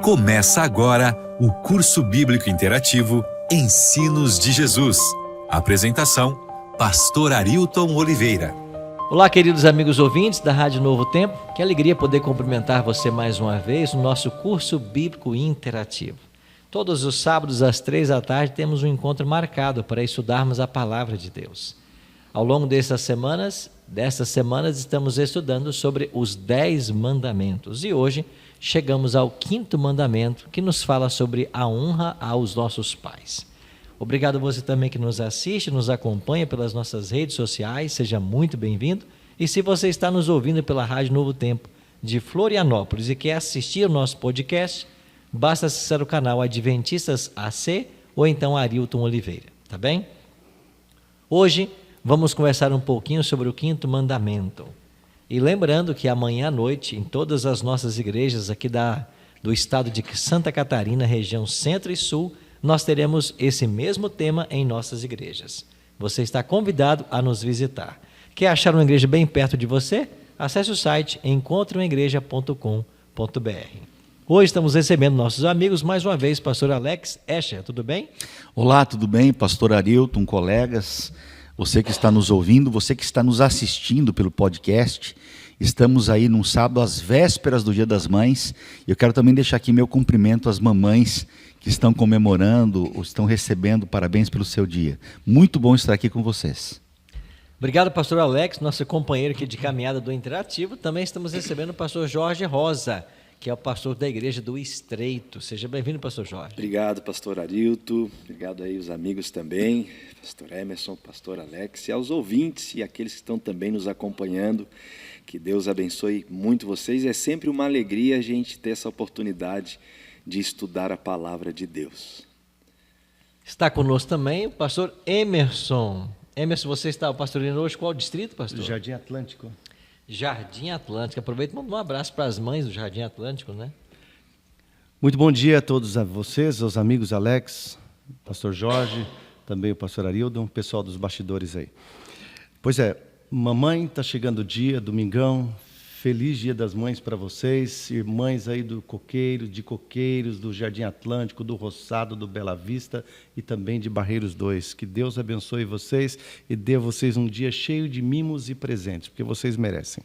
Começa agora o curso bíblico interativo Ensinos de Jesus. Apresentação, Pastor Arilton Oliveira. Olá, queridos amigos ouvintes da Rádio Novo Tempo. Que alegria poder cumprimentar você mais uma vez no nosso curso bíblico interativo. Todos os sábados às 15h temos um encontro marcado para estudarmos a Palavra de Deus. Ao longo dessas semanas estamos estudando sobre os 10 mandamentos e hoje chegamos ao 5º mandamento, que nos fala sobre a honra aos nossos pais. Obrigado a você também que nos assiste, nos acompanha pelas nossas redes sociais, seja muito bem-vindo. E se você está nos ouvindo pela Rádio Novo Tempo de Florianópolis e quer assistir o nosso podcast, basta acessar o canal Adventistas AC ou então Arilton Oliveira, tá bem? Hoje vamos conversar um pouquinho sobre o 5º mandamento. E lembrando que amanhã à noite, em todas as nossas igrejas aqui do estado de Santa Catarina, região Centro e Sul, nós teremos esse mesmo tema em nossas igrejas. Você está convidado a nos visitar. Quer achar uma igreja bem perto de você? Acesse o site encontromaigreja.com.br. Hoje estamos recebendo nossos amigos, mais uma vez, pastor Alex Escher, tudo bem? Olá, tudo bem? Pastor Arilton, colegas, você que está nos ouvindo, você que está nos assistindo pelo podcast. Estamos aí num sábado às vésperas do Dia das Mães. Eu quero também deixar aqui meu cumprimento às mamães que estão comemorando ou estão recebendo parabéns pelo seu dia. Muito bom estar aqui com vocês. Obrigado, pastor Alex, nosso companheiro aqui de caminhada do Interativo. Também estamos recebendo o pastor Jorge Rosa, que é o pastor da Igreja do Estreito. Seja bem-vindo, pastor Jorge. Obrigado, pastor Arilton. Obrigado aí os amigos também, pastor Emerson, pastor Alex, e aos ouvintes e aqueles que estão também nos acompanhando. Que Deus abençoe muito vocês. É sempre uma alegria a gente ter essa oportunidade de estudar a palavra de Deus. Está conosco também o pastor Emerson. Emerson, você está pastoreando hoje qual distrito, pastor? Jardim Atlântico. Jardim Atlântico. Aproveita e manda um abraço para as mães do Jardim Atlântico, né? Muito bom dia a todos vocês, aos amigos Alex, pastor Jorge, também o pastor Arilton, pessoal dos bastidores aí. Pois é, mamãe, está chegando o dia, domingão, feliz Dia das Mães para vocês, irmãs aí do Coqueiro, de Coqueiros, do Jardim Atlântico, do Roçado, do Bela Vista e também de Barreiros 2. Que Deus abençoe vocês e dê a vocês um dia cheio de mimos e presentes, porque vocês merecem.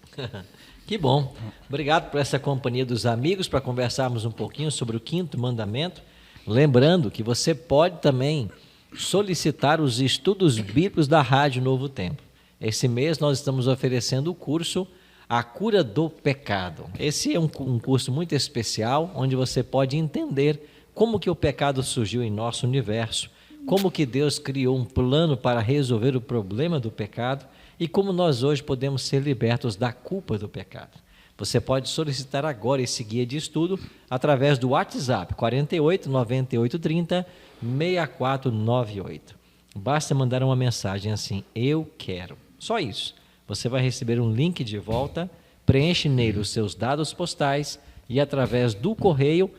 Que bom. Obrigado por essa companhia dos amigos para conversarmos um pouquinho sobre o 5º mandamento. Lembrando que você pode também solicitar os estudos bíblicos da Rádio Novo Tempo. Esse mês nós estamos oferecendo o curso A Cura do Pecado. Esse é um curso muito especial, onde você pode entender como que o pecado surgiu em nosso universo, como que Deus criou um plano para resolver o problema do pecado e como nós hoje podemos ser libertos da culpa do pecado. Você pode solicitar agora esse guia de estudo através do WhatsApp 48 98 30 6498. Basta mandar uma mensagem assim: eu quero. Só isso. Você vai receber um link de volta, preenche nele os seus dados postais e através do correio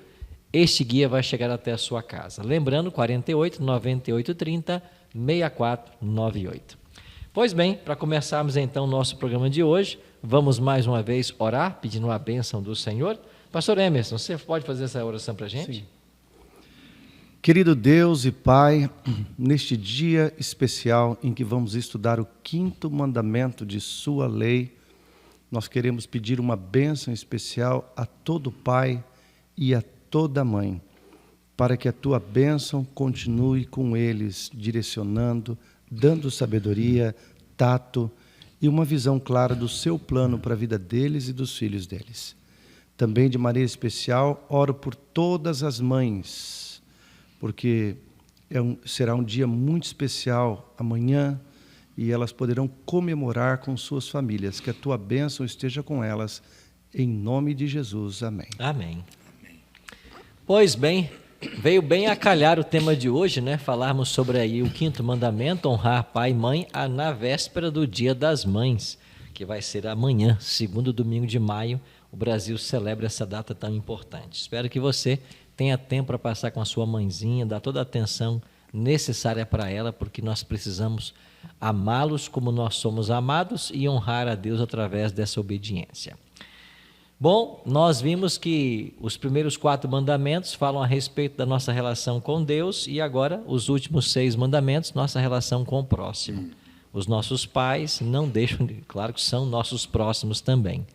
este guia vai chegar até a sua casa. Lembrando, 48 98 30 6498. Pois bem, para começarmos então o nosso programa de hoje, vamos mais uma vez orar, pedindo a bênção do Senhor. Pastor Emerson, você pode fazer essa oração para a gente? Sim. Querido Deus e Pai, neste dia especial em que vamos estudar o 5º mandamento de sua lei, nós queremos pedir uma bênção especial a todo pai e a toda mãe, para que a tua bênção continue com eles, direcionando, dando sabedoria, tato e uma visão clara do seu plano para a vida deles e dos filhos deles. Também, de maneira especial, oro por todas as mães, porque será um dia muito especial amanhã e elas poderão comemorar com suas famílias. Que a tua bênção esteja com elas, em nome de Jesus. Amém. Amém. Pois bem, veio bem a calhar o tema de hoje, né? Falarmos sobre aí o 5º mandamento, honrar pai e mãe, na véspera do Dia das Mães, que vai ser amanhã, segundo domingo de maio. O Brasil celebra essa data tão importante. Espero que você tenha tempo para passar com a sua mãezinha, dar toda a atenção necessária para ela, porque nós precisamos amá-los como nós somos amados e honrar a Deus através dessa obediência. Bom, nós vimos que os primeiros 4 mandamentos falam a respeito da nossa relação com Deus e agora os últimos 6 mandamentos, nossa relação com o próximo. Os nossos pais não deixam, claro que são nossos próximos também.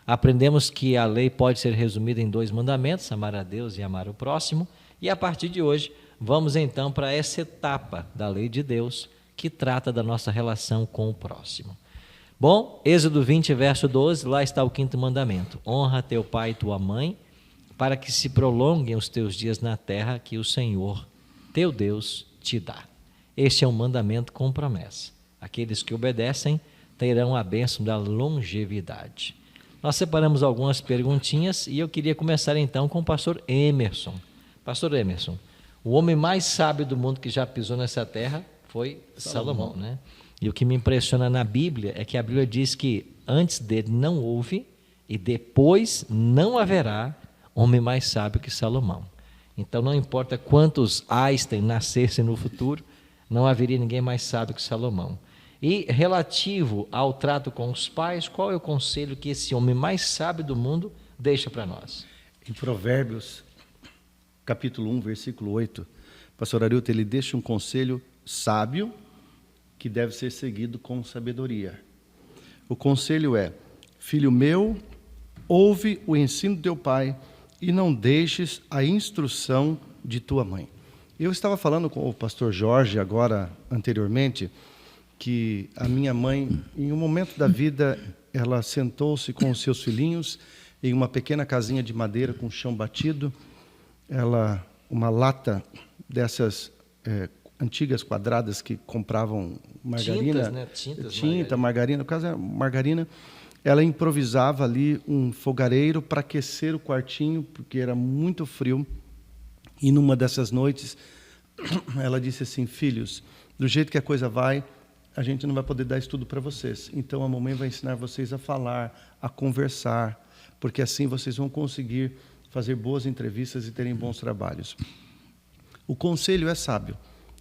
Aprendemos que a lei pode ser resumida em 2 mandamentos, amar a Deus e amar o próximo, e a partir de hoje vamos então para essa etapa da lei de Deus que trata da nossa relação com o próximo. Bom, Êxodo 20, verso 12, lá está o 5º mandamento. Honra teu pai e tua mãe, para que se prolonguem os teus dias na terra que o Senhor, teu Deus, te dá. Este é um mandamento com promessa. Aqueles que obedecem terão a bênção da longevidade. Nós separamos algumas perguntinhas e eu queria começar então com o pastor Emerson. Pastor Emerson, o homem mais sábio do mundo que já pisou nessa terra foi Salomão, né? E o que me impressiona na Bíblia é que a Bíblia diz que antes dele não houve e depois não haverá homem mais sábio que Salomão. Então não importa quantos Einstein nascessem no futuro, não haveria ninguém mais sábio que Salomão. E relativo ao trato com os pais, qual é o conselho que esse homem mais sábio do mundo deixa para nós? Em Provérbios, capítulo 1, versículo 8, pastor Arilton, ele deixa um conselho sábio que deve ser seguido com sabedoria. O conselho é: filho meu, ouve o ensino do teu pai e não deixes a instrução de tua mãe. Eu estava falando com o pastor Jorge agora, anteriormente, que a minha mãe, em um momento da vida, ela sentou-se com os seus filhinhos em uma pequena casinha de madeira com chão batido, uma lata dessas antigas quadradas que compravam margarina, tinta, margarina, no caso é margarina. Ela improvisava ali um fogareiro para aquecer o quartinho, porque era muito frio. E numa dessas noites, ela disse assim: filhos, do jeito que a coisa vai, a gente não vai poder dar estudo para vocês. Então a mamãe vai ensinar vocês a falar, a conversar, porque assim vocês vão conseguir fazer boas entrevistas e terem bons trabalhos. O conselho é sábio,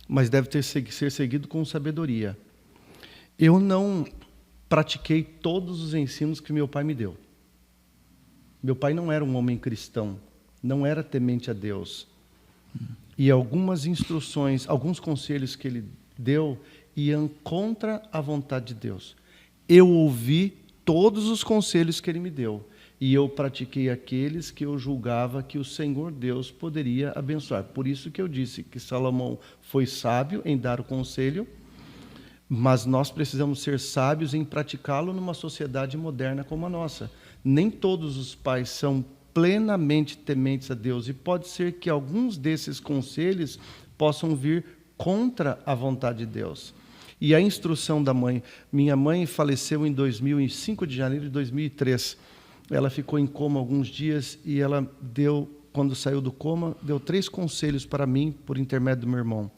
mas deve ser seguido com sabedoria. Eu não pratiquei todos os ensinos que meu pai me deu. Meu pai não era um homem cristão, não era temente a Deus. E algumas instruções, alguns conselhos que ele deu iam contra a vontade de Deus. Eu ouvi todos os conselhos que ele me deu e eu pratiquei aqueles que eu julgava que o Senhor Deus poderia abençoar. Por isso que eu disse que Salomão foi sábio em dar o conselho, mas nós precisamos ser sábios em praticá-lo numa sociedade moderna como a nossa. Nem todos os pais são plenamente tementes a Deus e pode ser que alguns desses conselhos possam vir contra a vontade de Deus. E a instrução da mãe. Minha mãe faleceu em 5 de janeiro de 2003. Ela ficou em coma alguns dias e ela deu, quando saiu do coma, deu 3 conselhos para mim, por intermédio do meu irmão.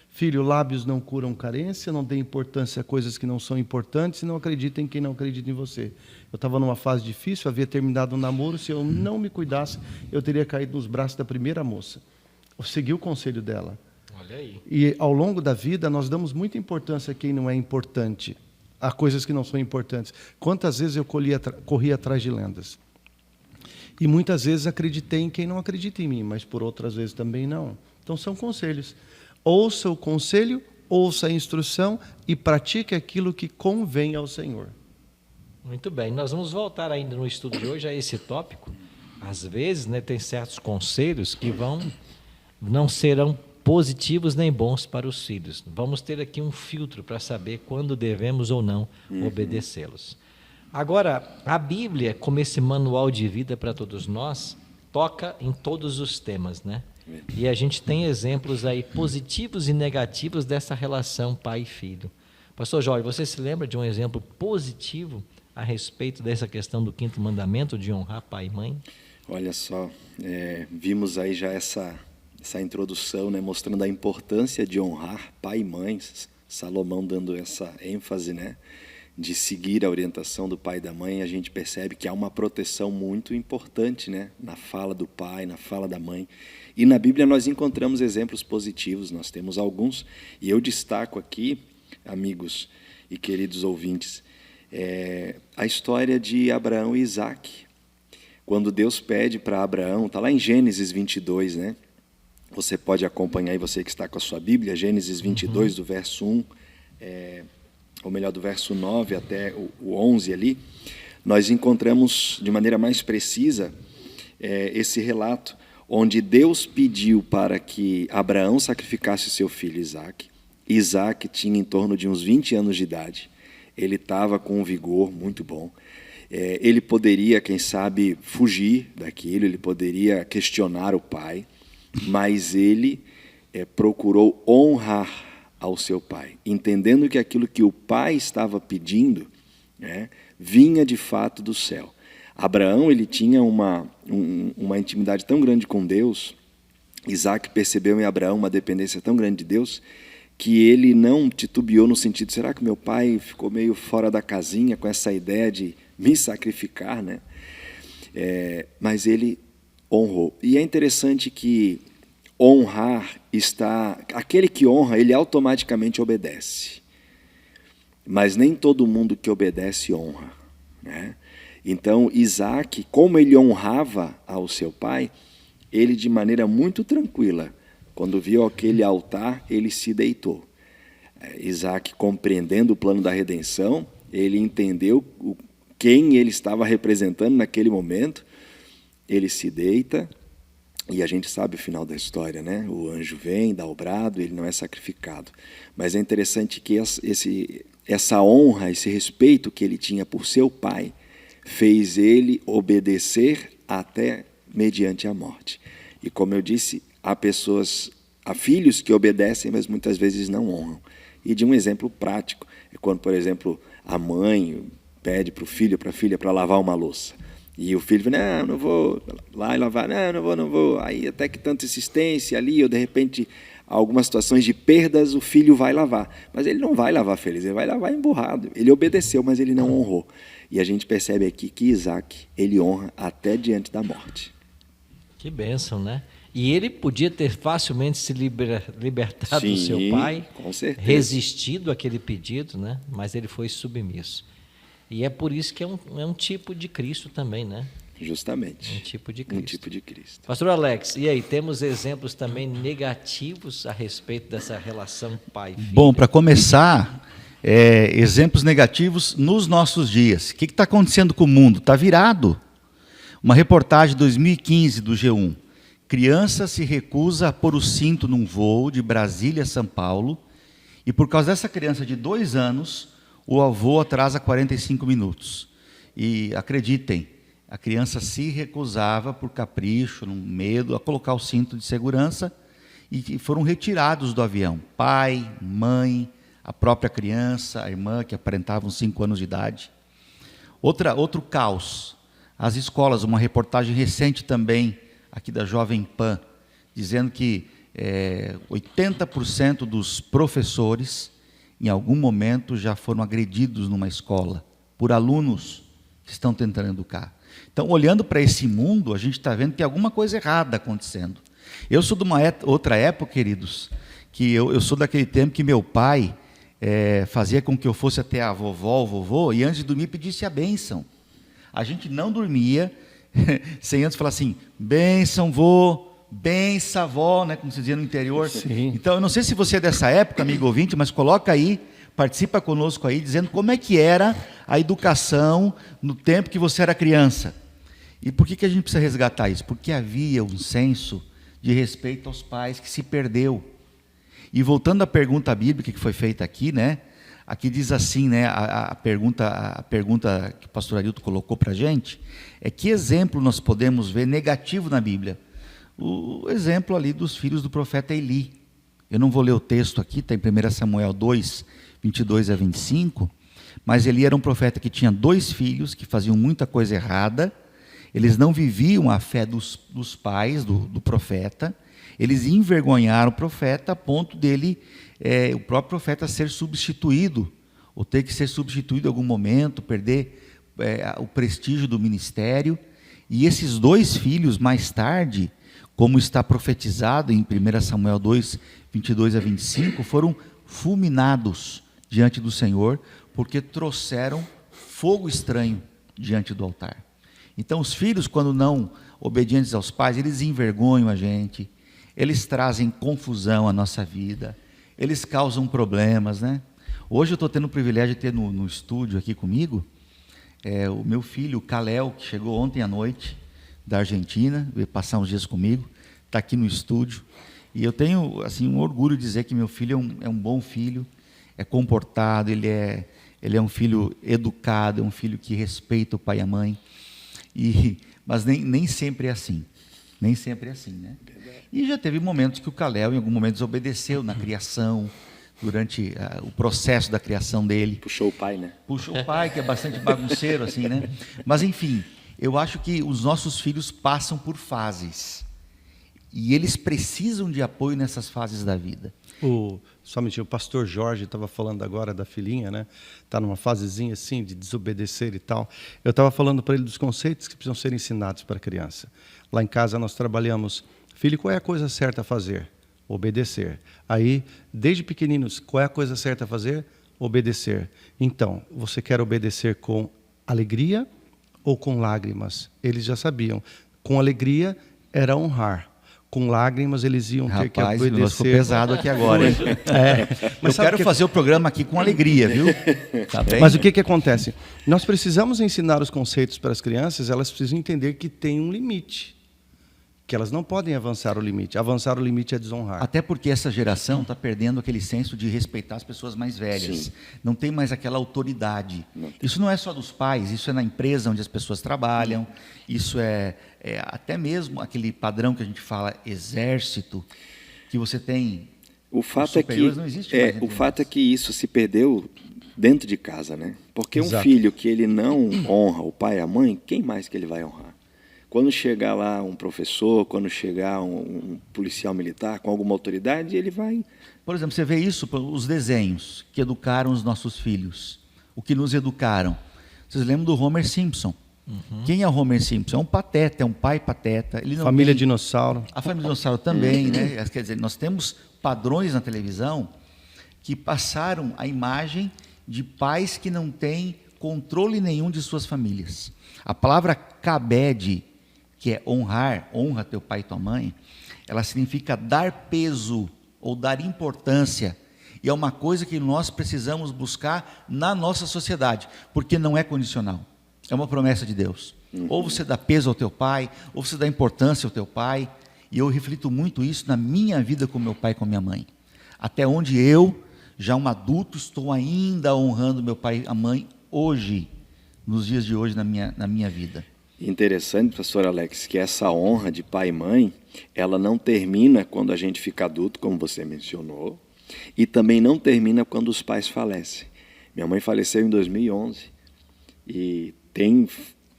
Filho, lábios não curam carência, não dê importância a coisas que não são importantes e não acredite em quem não acredita em você. Eu estava numa fase difícil, havia terminado um namoro, se eu não me cuidasse, eu teria caído nos braços da primeira moça. Eu segui o conselho dela. Olha aí. E ao longo da vida, nós damos muita importância a quem não é importante, a coisas que não são importantes. Quantas vezes eu corri atrás de lendas? E muitas vezes acreditei em quem não acredita em mim, mas por outras vezes também não. Então são conselhos. Ouça o conselho, ouça a instrução e pratique aquilo que convém ao Senhor. Muito bem, nós vamos voltar ainda no estudo de hoje a esse tópico. Às vezes, né, tem certos conselhos que não serão positivos nem bons para os filhos. Vamos ter aqui um filtro para saber quando devemos ou não obedecê-los. Agora, a Bíblia, como esse manual de vida para todos nós, toca em todos os temas, né? E a gente tem exemplos aí positivos e negativos dessa relação pai e filho. Pastor Jorge, você se lembra de um exemplo positivo a respeito dessa questão do 5º mandamento de honrar pai e mãe? Olha só, vimos aí já essa introdução, né, mostrando a importância de honrar pai e mãe, Salomão dando essa ênfase, né, de seguir a orientação do pai e da mãe. A gente percebe que há uma proteção muito importante, né, na fala do pai, na fala da mãe. E na Bíblia nós encontramos exemplos positivos, nós temos alguns, e eu destaco aqui, amigos e queridos ouvintes, a história de Abraão e Isaque. quando Deus pede para Abraão, está lá em Gênesis 22, né? Você pode acompanhar aí, você que está com a sua Bíblia, Gênesis 22, do verso 1, ou melhor, do verso 9 até o 11 ali, nós encontramos de maneira mais precisa esse relato, onde Deus pediu para que Abraão sacrificasse seu filho Isaque. Isaque tinha em torno de uns 20 anos de idade, ele estava com um vigor muito bom. Ele poderia, quem sabe, fugir daquilo, ele poderia questionar o pai, mas ele procurou honrar ao seu pai, entendendo que aquilo que o pai estava pedindo, né, vinha de fato do céu. Abraão, ele tinha uma intimidade tão grande com Deus, Isaque percebeu em Abraão uma dependência tão grande de Deus, que ele não titubeou no sentido, será que meu pai ficou meio fora da casinha com essa ideia de me sacrificar, né? Mas ele honrou. E é interessante que honrar aquele que honra, ele automaticamente obedece. Mas nem todo mundo que obedece honra, né? Então, Isaque, como ele honrava ao seu pai, ele de maneira muito tranquila, quando viu aquele altar, ele se deitou. Isaque, compreendendo o plano da redenção, ele entendeu quem ele estava representando naquele momento, ele se deita, e a gente sabe o final da história, né? O anjo vem, dá o brado, ele não é sacrificado. Mas é interessante que essa honra, esse respeito que ele tinha por seu pai, fez ele obedecer até mediante a morte. E como eu disse, há filhos que obedecem, mas muitas vezes não honram. E de um exemplo prático, é quando, por exemplo, a mãe pede para o filho, para a filha, para lavar uma louça. E o filho fala, não vou lá e lavar, não vou. Aí até que tanta insistência ali, ou de repente, algumas situações de perdas, o filho vai lavar. Mas ele não vai lavar feliz, ele vai lavar emburrado. Ele obedeceu, mas ele não honrou. E a gente percebe aqui que Isaque, ele honra até diante da morte. Que bênção, né? E ele podia ter facilmente se libertado do seu pai, com certeza, resistido àquele pedido, né? Mas ele foi submisso. E é por isso que é um tipo de Cristo também, né? Justamente. Um tipo de Cristo. Um tipo de Cristo. Pastor Alex, e aí, temos exemplos também negativos a respeito dessa relação pai-filho? Bom, para começar, exemplos negativos nos nossos dias. O que está acontecendo com o mundo? Está virado. Uma reportagem de 2015 do G1. Criança se recusa a pôr o cinto num voo de Brasília a São Paulo e por causa dessa criança de 2 anos, o avô atrasa 45 minutos. E acreditem, a criança se recusava por capricho, no medo, a colocar o cinto de segurança e foram retirados do avião. Pai, mãe, a própria criança, a irmã que aparentavam 5 anos de idade. Outro caos. As escolas, uma reportagem recente também, aqui da Jovem Pan, dizendo que 80% dos professores, em algum momento, já foram agredidos numa escola, por alunos que estão tentando educar. Então, olhando para esse mundo, a gente está vendo que tem alguma coisa errada acontecendo. Eu sou de uma outra época, queridos, que eu sou daquele tempo que meu pai fazia com que eu fosse até a vovó, o vovô, e antes de dormir pedisse a bênção. A gente não dormia sem antes falar assim, bênção, vô, bênção, avó, né, como se dizia no interior. Sim. Então, eu não sei se você é dessa época, amigo ouvinte, mas coloca aí, participa conosco aí, dizendo como é que era a educação no tempo que você era criança. E por que a gente precisa resgatar isso? Porque havia um senso de respeito aos pais que se perdeu. E voltando à pergunta bíblica que foi feita aqui, né? Aqui diz assim, né, a pergunta que o pastor Arilton colocou para a gente, é que exemplo nós podemos ver negativo na Bíblia? O exemplo ali dos filhos do profeta Eli. Eu não vou ler o texto aqui, está em 1 Samuel 2, 22 a 25, mas Eli era um profeta que tinha 2 filhos que faziam muita coisa errada, eles não viviam a fé dos pais do profeta, eles envergonharam o profeta a ponto dele, o próprio profeta ser substituído, ou ter que ser substituído em algum momento, perder o prestígio do ministério. E esses 2 filhos, mais tarde, como está profetizado em 1 Samuel 2, 22 a 25, foram fulminados diante do Senhor, porque trouxeram fogo estranho diante do altar. Então, os filhos, quando não obedientes aos pais, eles envergonham a gente, eles trazem confusão à nossa vida, eles causam problemas, né? Hoje eu estou tendo o privilégio de ter no estúdio aqui comigo o meu filho, o Kalel, que chegou ontem à noite da Argentina, veio passar uns dias comigo, está aqui no estúdio. E eu tenho assim, um orgulho de dizer que meu filho é um bom filho, é comportado, ele é um filho educado, é um filho que respeita o pai e a mãe. Mas nem sempre é assim. Nem sempre é assim, né? E já teve momentos que o Kalel, em algum momento, desobedeceu na criação, durante o processo da criação dele. Puxou o pai, né? Puxou o pai, que é bastante bagunceiro, assim, né? Mas, enfim, eu acho que os nossos filhos passam por fases. E eles precisam de apoio nessas fases da vida. Somente o pastor Jorge estava falando agora da filhinha, né? Está numa fasezinha assim de desobedecer e tal. Eu estava falando para ele dos conceitos que precisam ser ensinados para a criança. Lá em casa nós trabalhamos, filho, qual é a coisa certa a fazer? Obedecer. Aí, desde pequeninos, qual é a coisa certa a fazer? Obedecer. Então, você quer obedecer com alegria ou com lágrimas? Eles já sabiam. Com alegria era honrar. Com lágrimas eles iam ter que obedecer. Rapaz, ficou pesado aqui agora, hein? Mas eu quero fazer o programa aqui com alegria, viu? Tá bem? Mas o que acontece? Nós precisamos ensinar os conceitos para as crianças, elas precisam entender que tem um limite. Que elas não podem avançar o limite. Avançar o limite é desonrar. Até porque essa geração está perdendo aquele senso de respeitar as pessoas mais velhas. Sim. Não tem mais aquela autoridade. Isso não é só dos pais, isso é na empresa onde as pessoas trabalham, isso é até mesmo aquele padrão que a gente fala, exército, que você tem. O fato é que não existe mais entre o fato é nós. que isso se perdeu dentro de casa, né? Porque Exato. um filho que ele não honra o pai e a mãe, quem mais que ele vai honrar? Quando chegar lá um professor, quando chegar um policial militar com alguma autoridade, ele vai... Por exemplo, você vê isso, os desenhos que educaram os nossos filhos, o que nos educaram. Vocês lembram do Homer Simpson? Quem é o Homer Simpson? É um pateta, é um pai pateta. Ele não Família tem... Dinossauro. A família dinossauro também, né? Quer dizer, nós temos padrões na televisão que passaram a imagem de pais que não têm controle nenhum de suas famílias. A palavra kabed, que é honrar, honra teu pai e tua mãe, ela significa dar peso ou dar importância. E é uma coisa que nós precisamos buscar na nossa sociedade, porque não é condicional. É uma promessa de Deus. Ou você dá peso ao teu pai, ou você dá importância ao teu pai. E eu reflito muito isso na minha vida com meu pai e com minha mãe. Até onde eu, já um adulto, estou ainda honrando meu pai e a mãe hoje, nos dias de hoje na minha vida. Interessante, pastor Alex, que essa honra de pai e mãe, ela não termina quando a gente fica adulto, como você mencionou, e também não termina quando os pais falecem. Minha mãe faleceu em 2011 e tem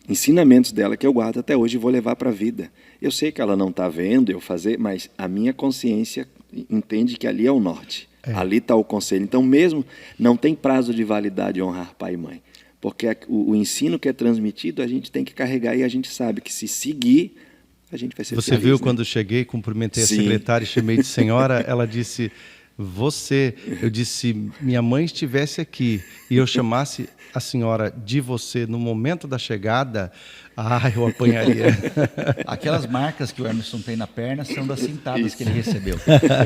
ensinamentos dela que eu guardo até hoje e vou levar para a vida. Eu sei que ela não está vendo eu fazer, mas a minha consciência entende que ali é o norte, ali está o conselho. Então mesmo não tem prazo de validade honrar pai e mãe. Porque o ensino que é transmitido, a gente tem que carregar e a gente sabe que se seguir, a gente vai ser Você feliz, viu né? quando eu cheguei, cumprimentei Sim. a secretária e chamei de senhora, ela disse, você. Eu disse, minha mãe estivesse aqui e eu chamasse a senhora de você no momento da chegada, eu apanharia. Aquelas marcas que o Emerson tem na perna são das cintadas que ele recebeu.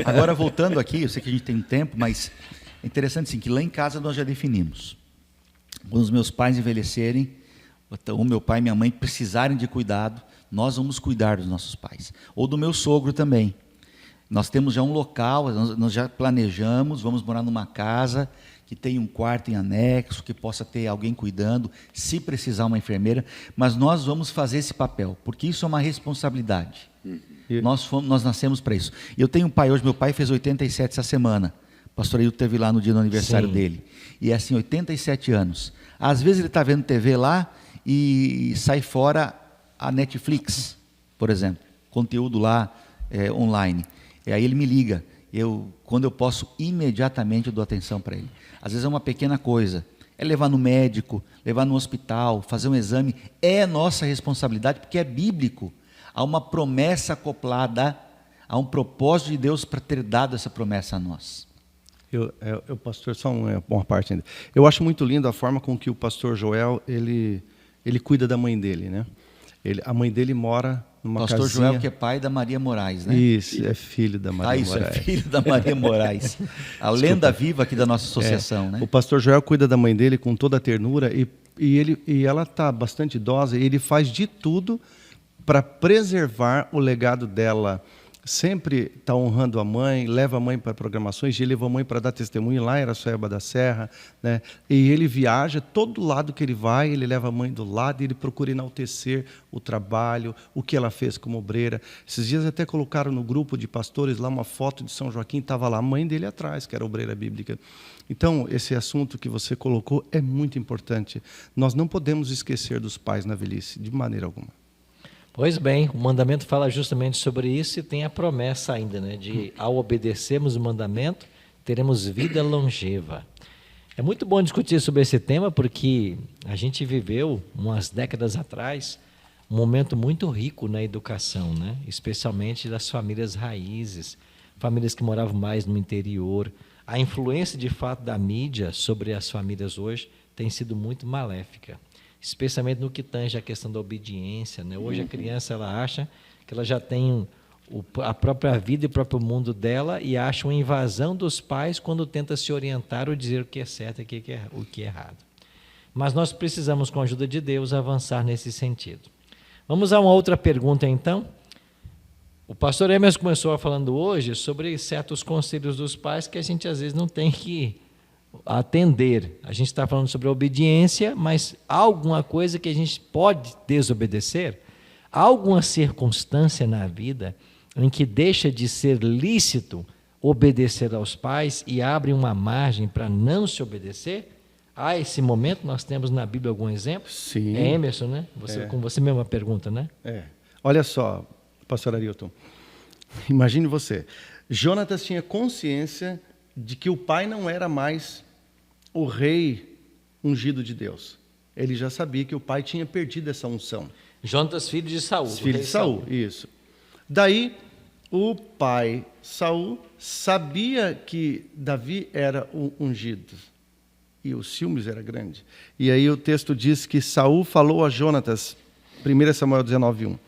Agora, voltando aqui, eu sei que a gente tem um tempo, mas é interessante sim, que lá em casa nós já definimos. Quando os meus pais envelhecerem, ou meu pai e minha mãe precisarem de cuidado, nós vamos cuidar dos nossos pais. Ou do meu sogro também. Nós temos já um local, nós já planejamos, vamos morar numa casa que tem um quarto em anexo, que possa ter alguém cuidando, se precisar uma enfermeira, mas nós vamos fazer esse papel, porque isso é uma responsabilidade. Nós nascemos para isso. Eu tenho um pai hoje, meu pai fez 87 essa semana. O pastor Ailton esteve lá no dia do aniversário dele. E é assim, 87 anos. Às vezes ele está vendo TV lá e sai fora a Netflix, por exemplo. Conteúdo lá online. E aí ele me liga. Quando eu posso, imediatamente eu dou atenção para ele. Às vezes é uma pequena coisa. É levar no médico, levar no hospital, fazer um exame. É nossa responsabilidade, porque é bíblico. Há uma promessa acoplada, há um propósito de Deus para ter dado essa promessa a nós. Pastor, só uma parte ainda. Eu acho muito lindo a forma com que o pastor Joel, ele cuida da mãe dele, né? A mãe dele mora numa Pastor casinha... Joel, que é pai da Maria Moraes, né? Isso, é filho da Maria Moraes. É filho da Maria Moraes. A lenda viva aqui da nossa associação, né? O pastor Joel cuida da mãe dele com toda a ternura e ela está bastante idosa e ele faz de tudo para preservar o legado dela. Sempre está honrando a mãe, leva a mãe para programações, ele levou a mãe para dar testemunho lá em Araçoiaba da Serra, né? E ele viaja, todo lado que ele vai, ele leva a mãe do lado e ele procura enaltecer o trabalho, o que ela fez como obreira. Esses dias até colocaram no grupo de pastores lá uma foto de São Joaquim, estava lá a mãe dele atrás, que era obreira bíblica. Então, esse assunto que você colocou é muito importante. Nós não podemos esquecer dos pais na velhice, de maneira alguma. Pois bem, o mandamento fala justamente sobre isso e tem a promessa ainda, né, de ao obedecermos o mandamento, teremos vida longeva. É muito bom discutir sobre esse tema porque a gente viveu, umas décadas atrás, um momento muito rico na educação, né, especialmente das famílias raízes, famílias que moravam mais no interior. A influência, de fato, da mídia sobre as famílias hoje tem sido muito maléfica, especialmente no que tange a questão da obediência, né? Hoje a criança ela acha que ela já tem a própria vida e o próprio mundo dela e acha uma invasão dos pais quando tenta se orientar ou dizer o que é certo e o que é errado. Mas nós precisamos, com a ajuda de Deus, avançar nesse sentido. Vamos a uma outra pergunta, então. O pastor Emerson começou falando hoje sobre certos conselhos dos pais que a gente às vezes não tem que atender. A gente está falando sobre a obediência, mas há alguma coisa que a gente pode desobedecer? Há alguma circunstância na vida em que deixa de ser lícito obedecer aos pais e abre uma margem para não se obedecer? Há esse momento? Nós temos na Bíblia algum exemplo? Sim. É Emerson, né? Com você mesma pergunta, né? Olha só, pastor Arilton, imagine você. Jonatas tinha consciência de que o pai não era mais o rei ungido de Deus. Ele já sabia que o pai tinha perdido essa unção. Jonatas, filho de Saul. Filho de Saul, isso. Daí, o pai Saul sabia que Davi era o ungido. E o ciúmes era grande. E aí o texto diz que Saul falou a Jonatas, 1 Samuel 19:1.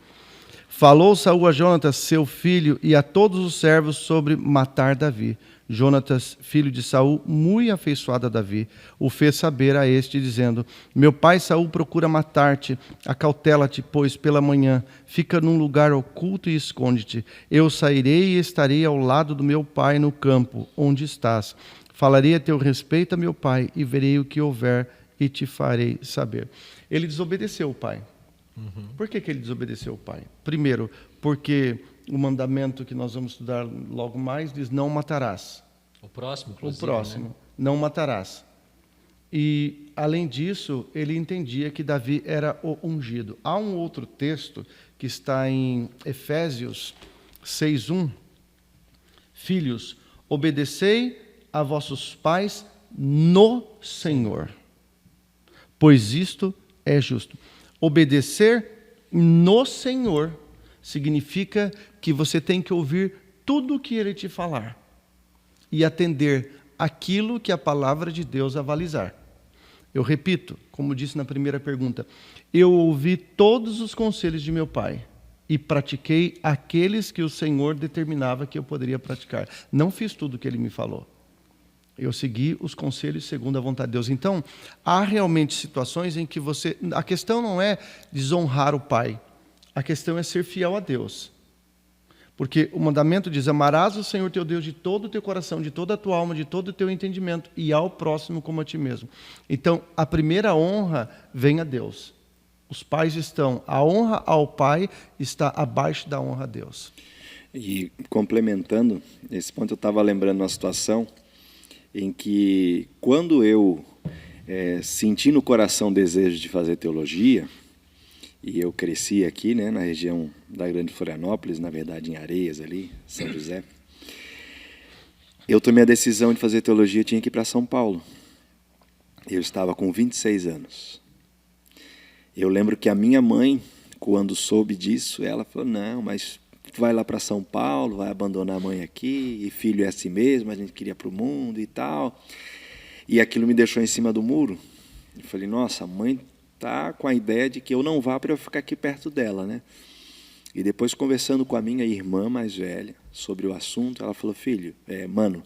Falou Saul a Jonatas, seu filho, e a todos os servos sobre matar Davi. Jonatas, filho de Saul, muito afeiçoado a Davi, o fez saber a este, dizendo: meu pai Saul procura matar-te, acautela-te, pois pela manhã fica num lugar oculto e esconde-te. Eu sairei e estarei ao lado do meu pai no campo, onde estás. Falarei a teu respeito a meu pai, e verei o que houver, e te farei saber. Ele desobedeceu o pai. Por que ele desobedeceu o pai? Primeiro, porque o mandamento que nós vamos estudar logo mais diz: não matarás. O próximo, inclusive. O próximo, né? Não matarás. E, além disso, ele entendia que Davi era o ungido. Há um outro texto que está em Efésios 6:1. Filhos, obedecei a vossos pais no Senhor, pois isto é justo. Obedecer no Senhor significa que você tem que ouvir tudo o que Ele te falar e atender aquilo que a palavra de Deus avalizar. Eu repito, como disse na primeira pergunta, eu ouvi todos os conselhos de meu pai e pratiquei aqueles que o Senhor determinava que eu poderia praticar. Não fiz tudo o que Ele me falou. Eu segui os conselhos segundo a vontade de Deus. Então, há realmente situações em que você... A questão não é desonrar o pai. A questão é ser fiel a Deus. Porque o mandamento diz: amarás o Senhor teu Deus de todo o teu coração, de toda a tua alma, de todo o teu entendimento, e ao próximo como a ti mesmo. Então, a primeira honra vem a Deus. Os pais estão... A honra ao pai está abaixo da honra a Deus. E complementando esse ponto, eu estava lembrando uma situação em que, quando eu senti no coração o desejo de fazer teologia, e eu cresci aqui, né, na região da Grande Florianópolis, na verdade em Areias ali, São José, eu tomei a decisão de fazer teologia, tinha que ir para São Paulo. Eu estava com 26 anos. Eu lembro que a minha mãe, quando soube disso, ela falou: não, mas tu vai lá para São Paulo, vai abandonar a mãe aqui, e filho é assim mesmo, a gente queria para o mundo e tal. E aquilo me deixou em cima do muro. Eu falei: nossa, a mãe está com a ideia de que eu não vá para eu ficar aqui perto dela, né? E depois, conversando com a minha irmã mais velha sobre o assunto, ela falou, filho, mano,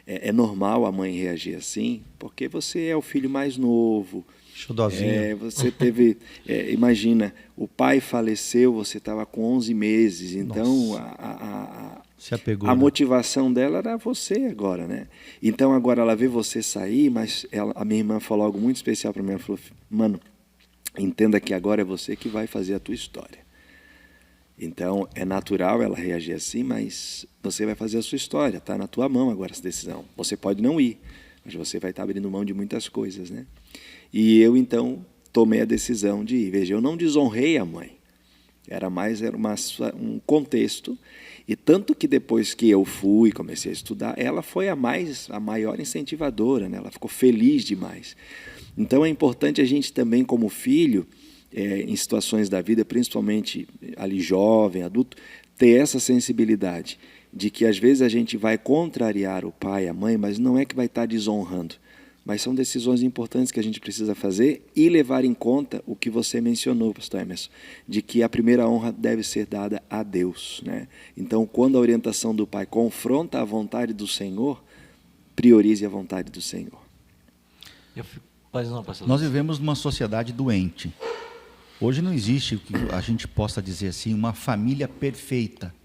é normal a mãe reagir assim, porque você é o filho mais novo. Xudozinho. Você teve, imagina, o pai faleceu, você estava com 11 meses, então Se apegou, a né? motivação dela era você agora, né? Então agora ela vê você sair, mas a minha irmã falou algo muito especial para mim, ela falou, mano, entenda que agora é você que vai fazer a tua história. Então, é natural ela reagir assim, mas você vai fazer a sua história, está na tua mão agora essa decisão. Você pode não ir, mas você vai estar abrindo mão de muitas coisas, né? E eu, então, tomei a decisão de ir. Veja, eu não desonrei a mãe, era um contexto, e tanto que depois que eu fui, comecei a estudar, ela foi a maior incentivadora, né? Ela ficou feliz demais. Então, é importante a gente também, como filho, em situações da vida, principalmente ali jovem, adulto, ter essa sensibilidade de que às vezes a gente vai contrariar o pai, a mãe, mas não é que vai estar desonrando, mas são decisões importantes que a gente precisa fazer e levar em conta o que você mencionou, pastor Emerson, de que a primeira honra deve ser dada a Deus, né? Então, quando a orientação do pai confronta a vontade do Senhor, priorize a vontade do Senhor. Nós vivemos numa sociedade doente. Hoje não existe o que a gente possa dizer assim, uma família perfeita,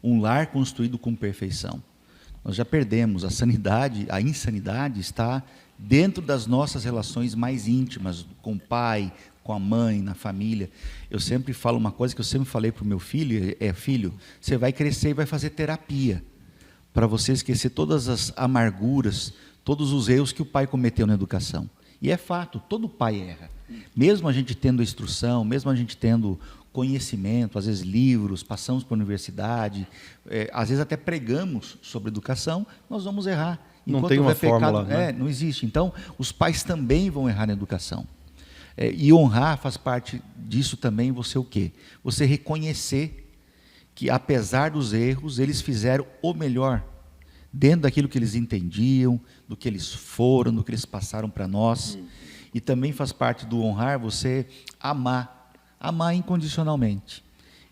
um lar construído com perfeição. Nós já perdemos a sanidade, a insanidade está dentro das nossas relações mais íntimas, com o pai, com a mãe, na família. Eu sempre falo uma coisa que eu sempre falei para o meu filho, filho, você vai crescer e vai fazer terapia, para você esquecer todas as amarguras, todos os erros que o pai cometeu na educação. E é fato, todo pai erra. Mesmo a gente tendo instrução, mesmo a gente tendo conhecimento, às vezes livros, passamos por universidade, às vezes até pregamos sobre educação, nós vamos errar. Não tem uma fórmula, né? Não existe. Então, os pais também vão errar na educação. E honrar faz parte disso também, você o quê? Você reconhecer que, apesar dos erros, eles fizeram o melhor, dentro daquilo que eles entendiam, do que eles foram, do que eles passaram para nós. E também faz parte do honrar você amar incondicionalmente.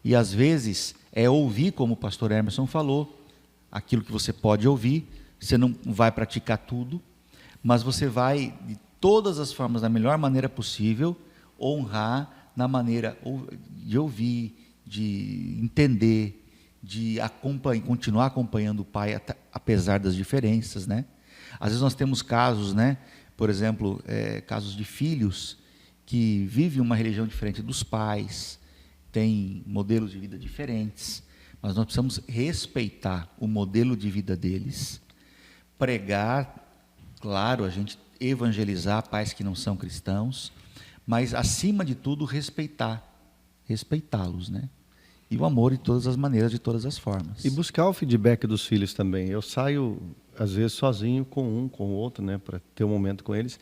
E às vezes é ouvir, como o pastor Emerson falou, aquilo que você pode ouvir, você não vai praticar tudo, mas você vai, de todas as formas, da melhor maneira possível, honrar na maneira de ouvir, de entender, de continuar acompanhando o pai, apesar das diferenças, né? Às vezes nós temos casos, né? Por exemplo, casos de filhos que vivem uma religião diferente dos pais, têm modelos de vida diferentes, mas nós precisamos respeitar o modelo de vida deles, pregar, claro, a gente evangelizar pais que não são cristãos, mas, acima de tudo, respeitá-los, né? E o amor de todas as maneiras, de todas as formas. E buscar o feedback dos filhos também. Eu saio, às vezes, sozinho com um, com o outro, né, para ter um momento com eles.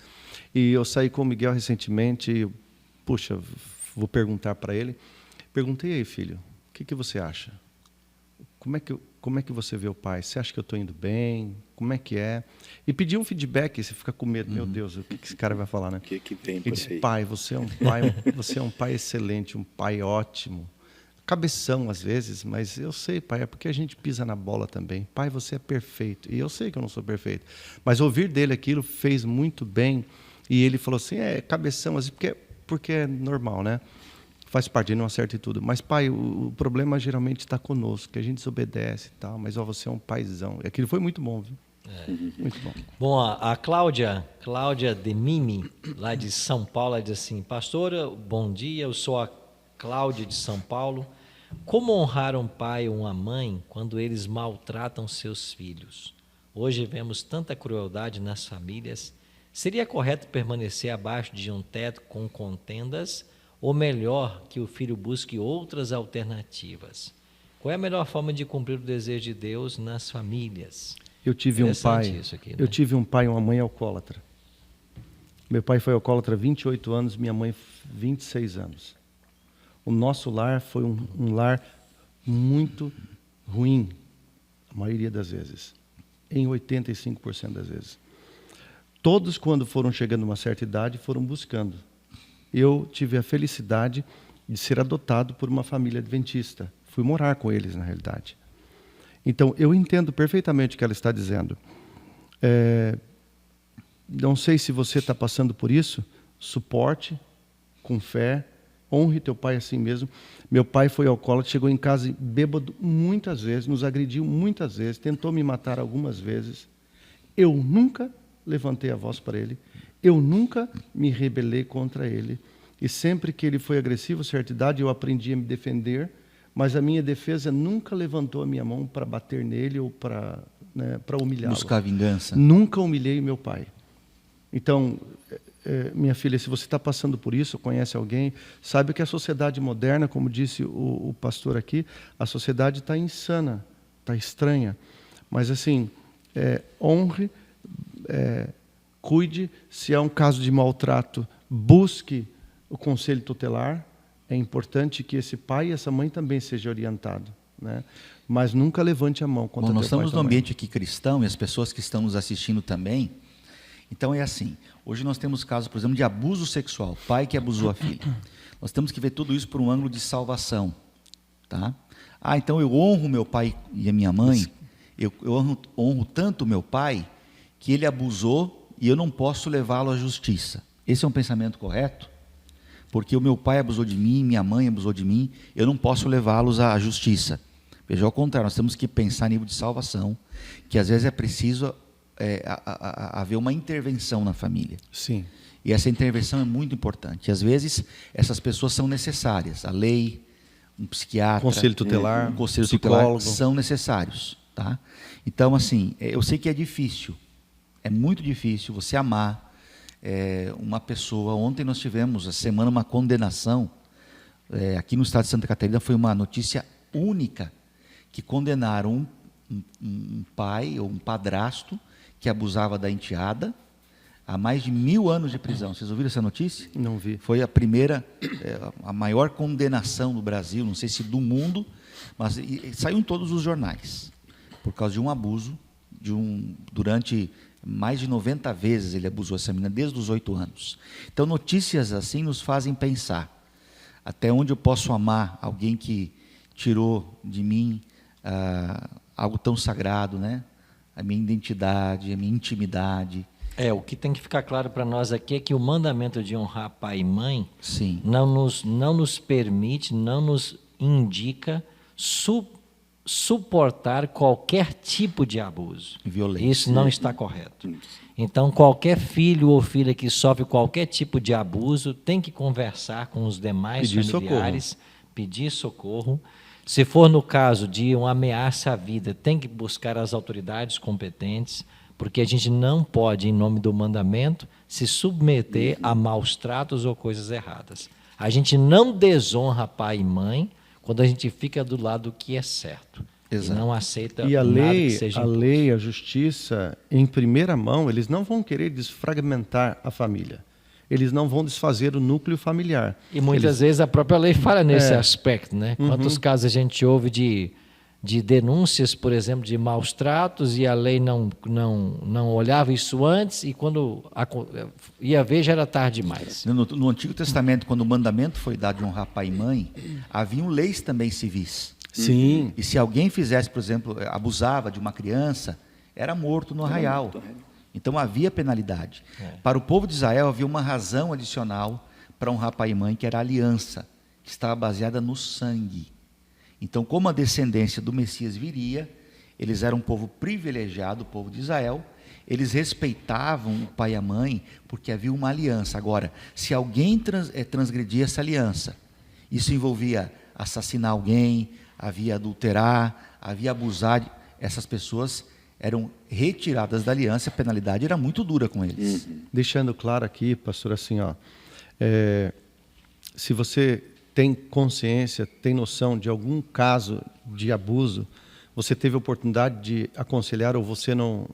E eu saí com o Miguel recentemente, puxa, vou perguntar para ele. Perguntei aí, filho, o que você acha? Como é que você vê o pai? Você acha que eu estou indo bem? Como é que é? E pedi um feedback, você fica com medo, meu Deus, o que esse cara vai falar, né? O que vem por Ele disse, aí? pai, você é um pai excelente, um pai ótimo. Cabeção às vezes, mas eu sei, pai, é porque a gente pisa na bola também. Pai, você é perfeito. E eu sei que eu não sou perfeito. Mas ouvir dele aquilo fez muito bem. E ele falou assim, cabeção, assim, porque é normal, né? Faz parte, ele não acerta e tudo. Mas, pai, o problema geralmente está conosco, que a gente desobedece e tal, mas você é um paizão. E aquilo foi muito bom, viu? Muito bom. Bom, a Cláudia Demimi, lá de São Paulo, ela diz assim, pastora, bom dia, eu sou a Cláudia de São Paulo. Como honrar um pai ou uma mãe quando eles maltratam seus filhos? Hoje vemos tanta crueldade nas famílias. Seria correto permanecer abaixo de um teto com contendas ou melhor que o filho busque outras alternativas? Qual é a melhor forma de cumprir o desejo de Deus nas famílias? Eu tive um pai, eu tive um pai e uma mãe alcoólatra. Meu pai foi alcoólatra há 28 anos, minha mãe 26 anos. O nosso lar foi um lar muito ruim, a maioria das vezes, em 85% das vezes. Todos, quando foram chegando a uma certa idade, foram buscando eu tive a felicidade de ser adotado por uma família adventista. Fui morar com eles, na realidade. Então, eu entendo perfeitamente o que ela está dizendo. Não sei se você está passando por isso, suporte, com fé, honre teu pai assim mesmo. Meu pai foi alcoólatra, chegou em casa bêbado muitas vezes, nos agrediu muitas vezes, tentou me matar algumas vezes. Eu nunca levantei a voz para ele, eu nunca me rebelei contra ele. E sempre que ele foi agressivo, a certa idade, eu aprendi a me defender, mas a minha defesa nunca levantou a minha mão para bater nele ou para humilhá-lo. Buscar vingança. Nunca humilhei meu pai. Então, minha filha, se você está passando por isso, conhece alguém, saiba que a sociedade moderna, como disse o pastor aqui, a sociedade está insana, está estranha. Mas assim, honre, cuide, se há um caso de maltrato, busque o conselho tutelar. É importante que esse pai e essa mãe também sejam orientados, né? Mas nunca levante a mão contra Bom, nós teu pai estamos e tua num mãe. ambiente aqui cristão e as pessoas que estão nos assistindo também. Então é assim, hoje nós temos casos, por exemplo, de abuso sexual, pai que abusou a filha. Nós temos que ver tudo isso por um ângulo de salvação, tá? Então eu honro meu pai e a minha mãe, eu honro tanto meu pai que ele abusou e eu não posso levá-lo à justiça. Esse é um pensamento correto? Porque o meu pai abusou de mim, minha mãe abusou de mim, eu não posso levá-los à justiça. Veja, ao contrário, nós temos que pensar a nível de salvação, que às vezes é preciso haver uma intervenção na família. Sim. E essa intervenção é muito importante. Às vezes, essas pessoas são necessárias. A lei, um psiquiatra, Conselho tutelar, um conselho psicólogo. tutelar são necessários. Tá? Então, assim, eu sei que é difícil. É muito difícil você amar uma pessoa. Ontem nós tivemos, a semana, uma condenação. Aqui no estado de Santa Catarina foi uma notícia única, que condenaram um pai ou um padrasto que abusava da enteada a mais de 1000 anos de prisão. Vocês ouviram essa notícia? Não vi. Foi a primeira, a maior condenação do Brasil, não sei se do mundo, mas saiu em todos os jornais, por causa de um abuso, durante mais de 90 vezes ele abusou essa menina, desde os 8 anos. Então, notícias assim nos fazem pensar, até onde eu posso amar alguém que tirou de mim algo tão sagrado, né? A minha identidade, a minha intimidade. O que tem que ficar claro para nós aqui é que o mandamento de honrar pai e mãe Sim. não nos permite, não nos indica suportar qualquer tipo de abuso. Violência. Isso não está correto. Então, qualquer filho ou filha que sofre qualquer tipo de abuso tem que conversar com os demais familiares, pedir socorro. Se for no caso de uma ameaça à vida, tem que buscar as autoridades competentes, porque a gente não pode, em nome do mandamento, se submeter a maus tratos ou coisas erradas. A gente não desonra pai e mãe quando a gente fica do lado que é certo. Exato. E não aceita E a nada lei, que seja a imposto. lei, a justiça, em primeira mão, eles não vão querer desfragmentar a família. Eles não vão desfazer o núcleo familiar. E muitas vezes a própria lei fala nesse É. aspecto, né? Quantos casos a gente ouve de denúncias, por exemplo, de maus tratos, e a lei não olhava isso antes, e quando ia ver já era tarde demais. No Antigo Testamento, quando o mandamento foi dado de honrar pai e mãe, haviam leis também civis. Sim. E se alguém fizesse, por exemplo, abusava de uma criança, era morto no arraial. Então havia penalidade. Para o povo de Israel havia uma razão adicional para honrar pai e mãe, que era a aliança, que estava baseada no sangue. Então, como a descendência do Messias viria, eles eram um povo privilegiado, o povo de Israel, eles respeitavam o pai e a mãe, porque havia uma aliança. Agora, se alguém transgredia essa aliança, isso envolvia assassinar alguém, havia adulterar, havia abusar, essas pessoas eram retiradas da aliança, a penalidade era muito dura com eles. Deixando claro aqui, pastor, assim, se você tem consciência, tem noção de algum caso de abuso, você teve a oportunidade de aconselhar ou você não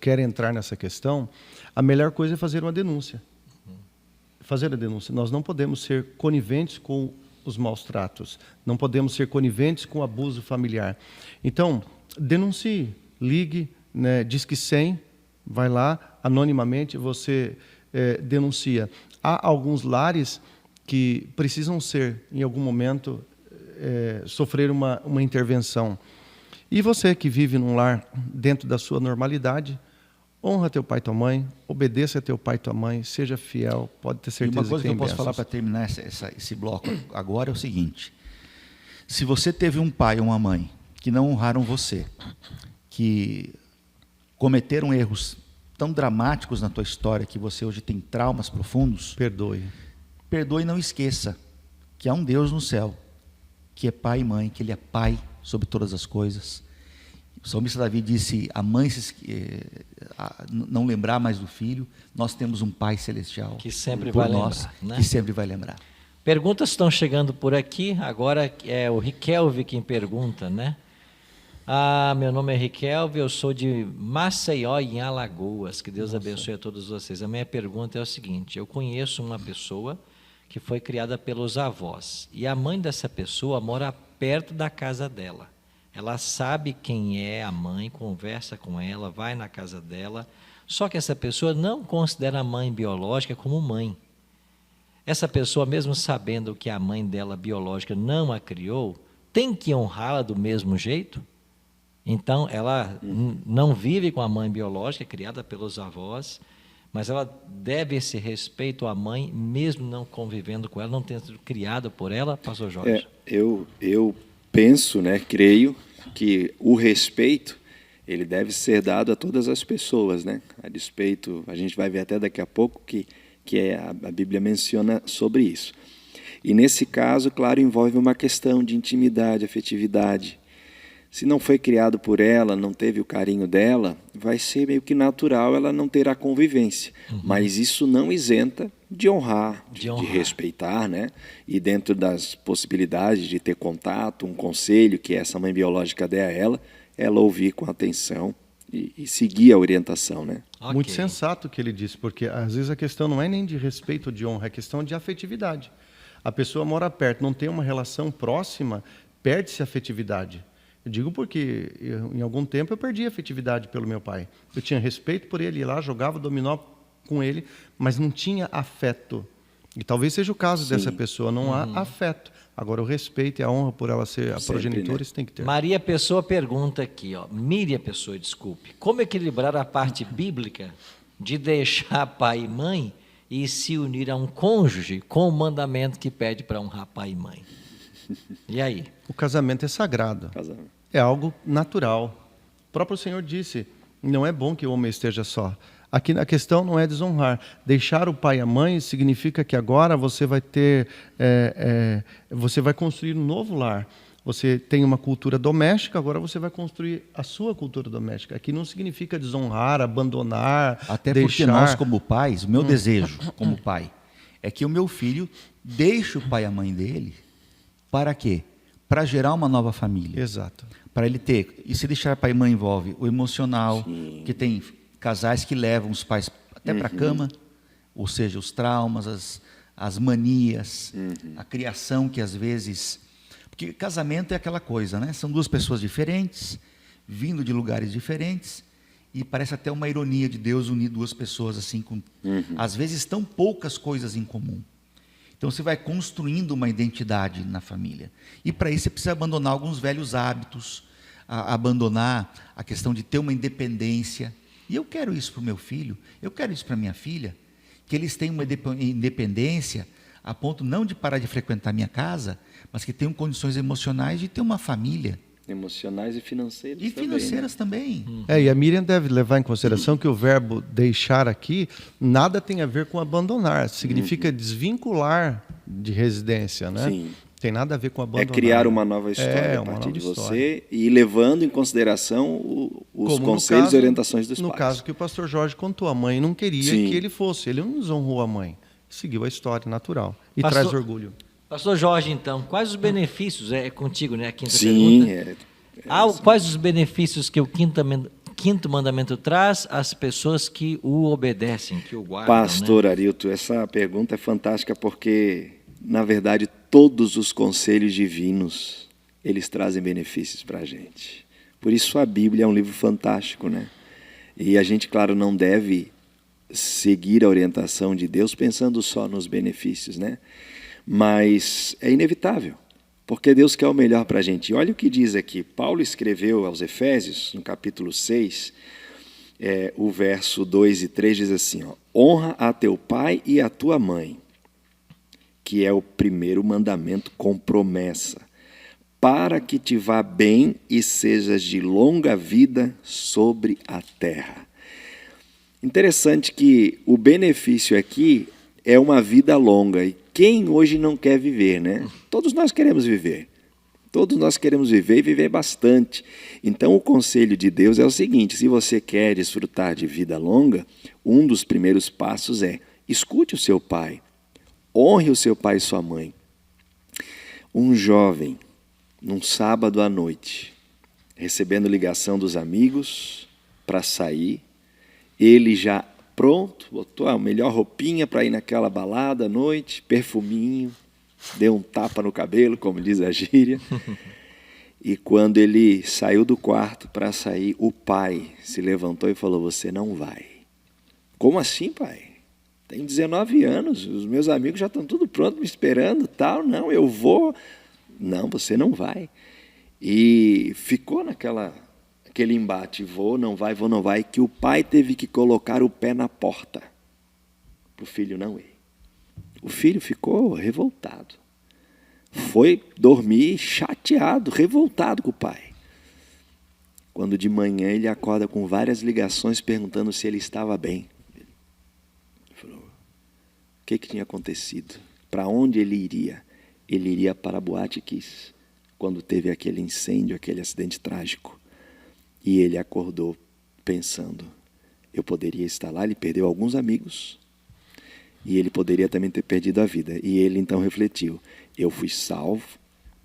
quer entrar nessa questão, a melhor coisa é fazer uma denúncia. Fazer a denúncia. Nós não podemos ser coniventes com os maus tratos, não podemos ser coniventes com o abuso familiar. Então, denuncie, ligue, né, Disque 100, vai lá, anonimamente você denuncia. há alguns lares que precisam ser, em algum momento, sofrer uma intervenção. E você que vive num lar dentro da sua normalidade, honra teu pai e tua mãe, obedeça a teu pai e tua mãe, seja fiel, pode ter certeza E uma coisa que eu posso bênçãos. falar para terminar esse bloco agora é o seguinte: se você teve um pai ou uma mãe que não honraram você, que cometeram erros tão dramáticos na tua história que você hoje tem traumas profundos, Perdoe. perdoe e não esqueça que há um Deus no céu, que é pai e mãe, que Ele é pai sobre todas as coisas. O salmista Davi disse: a mãe não lembrar mais do filho, nós temos um pai celestial Que sempre por vai nós, lembrar, né? que sempre vai lembrar. Perguntas estão chegando por aqui. Agora é o Riquelme quem pergunta, né? Meu nome é Riquelme, eu sou de Maceió, em Alagoas. Que Deus abençoe a todos vocês. A minha pergunta é o seguinte: eu conheço uma pessoa que foi criada pelos avós e a mãe dessa pessoa mora perto da casa dela. Ela sabe quem é a mãe, conversa com ela, vai na casa dela. Só que essa pessoa não considera a mãe biológica como mãe. Essa pessoa, mesmo sabendo que a mãe dela biológica não a criou, tem que honrá-la do mesmo jeito? Então, ela não vive com a mãe biológica, criada pelos avós, mas ela deve esse respeito à mãe, mesmo não convivendo com ela, não tendo sido criada por ela, pastor Jorge? Eu penso, né, creio que o respeito ele deve ser dado a todas as pessoas, né? A despeito, a gente vai ver até daqui a pouco que a Bíblia menciona sobre isso. E nesse caso, claro, envolve uma questão de intimidade, afetividade. Se não foi criado por ela, não teve o carinho dela, vai ser meio que natural ela não ter a convivência. Mas isso não isenta de honrar, de respeitar, né? E dentro das possibilidades de ter contato, um conselho que essa mãe biológica der a ela ouvir com atenção e seguir a orientação, né? Ok. Muito sensato o que ele disse, porque às vezes a questão não é nem de respeito ou de honra, é questão de afetividade. A pessoa mora perto, não tem uma relação próxima, perde-se a afetividade. Eu digo porque em algum tempo eu perdi a afetividade pelo meu pai. Eu tinha respeito por ele, ia lá, jogava dominó com ele, mas não tinha afeto. E talvez seja o caso dessa pessoa, não há afeto. Agora, o respeito e a honra por ela ser a progenitora, né? isso tem que ter. Maria Pessoa pergunta aqui, Miriam Pessoa, desculpe. Como equilibrar a parte bíblica de deixar pai e mãe e se unir a um cônjuge com o mandamento que pede para honrar pai e mãe? E aí? O casamento é sagrado. É algo natural. O próprio Senhor disse, não é bom que o homem esteja só. Aqui a questão não é desonrar. Deixar o pai e a mãe significa que agora você vai ter, você vai construir um novo lar. Você tem uma cultura doméstica, agora você vai construir a sua cultura doméstica. Aqui não significa desonrar, abandonar, Até deixar... porque nós, como pais, o meu desejo como pai é que o meu filho deixe o pai e a mãe dele. Para quê? Para gerar uma nova família. Exato. Para ele ter. E se deixar pai e mãe envolve o emocional, que tem casais que levam os pais até para a cama, ou seja, os traumas, as manias, a criação que às vezes... Porque casamento é aquela coisa, né? São duas pessoas diferentes, vindo de lugares diferentes, e parece até uma ironia de Deus unir duas pessoas assim, com às vezes tão poucas coisas em comum. Então você vai construindo uma identidade na família. E para isso você precisa abandonar alguns velhos hábitos, abandonar a questão de ter uma independência. E eu quero isso para o meu filho, eu quero isso para a minha filha, que eles tenham uma independência a ponto não de parar de frequentar a minha casa, mas que tenham condições emocionais de ter uma família. Emocionais e financeiras E financeiras também. E a Miriam deve levar em consideração que o verbo deixar aqui nada tem a ver com abandonar. Significa desvincular de residência, né? Sim. Tem nada a ver com abandonar. É criar uma nova história a uma partir nova de história. você e levando em consideração os Como conselhos e orientações dos No pais. caso que o pastor Jorge contou, a mãe não queria Sim. que ele fosse. Ele não desonrou a mãe. Seguiu a história natural. E Pastor- traz orgulho. Pastor Jorge, então, quais os benefícios, é contigo, né, a quinta Sim, pergunta? Quais os benefícios que o quinto mandamento traz às pessoas que o obedecem, que o guardam? Pastor Arilton, essa pergunta é fantástica porque, na verdade, todos os conselhos divinos, eles trazem benefícios para a gente. Por isso a Bíblia é um livro fantástico, né? E a gente, claro, não deve seguir a orientação de Deus pensando só nos benefícios, né? Mas é inevitável, porque Deus quer o melhor para a gente. E olha o que diz aqui, Paulo escreveu aos Efésios, no capítulo 6, o verso 2 e 3 diz assim, ó, honra a teu pai e a tua mãe, que é o primeiro mandamento com promessa, para que te vá bem e sejas de longa vida sobre a terra. Interessante que o benefício aqui é uma vida longa. E quem hoje não quer viver, né? Todos nós queremos viver. Todos nós queremos viver e viver bastante. Então o conselho de Deus é o seguinte, se você quer desfrutar de vida longa, um dos primeiros passos é escute o seu pai, honre o seu pai e sua mãe. Um jovem, num sábado à noite, recebendo ligação dos amigos para sair, ele já pronto, botou a melhor roupinha para ir naquela balada à noite, perfuminho, deu um tapa no cabelo, como diz a gíria. E quando ele saiu do quarto para sair, o pai se levantou e falou, você não vai. Como assim, pai? Tenho 19 anos, os meus amigos já estão tudo pronto me esperando, tal. Não, eu vou. Não, você não vai. E ficou aquele embate, vou, não vai, que o pai teve que colocar o pé na porta para o filho não ir. O filho ficou revoltado. Foi dormir chateado, revoltado com o pai. Quando de manhã ele acorda com várias ligações perguntando se ele estava bem. Ele falou, o que tinha acontecido? Para onde ele iria? Ele iria para a Boate Kiss, quando teve aquele incêndio, aquele acidente trágico. E ele acordou pensando, eu poderia estar lá, ele perdeu alguns amigos, e ele poderia também ter perdido a vida. E ele então refletiu, eu fui salvo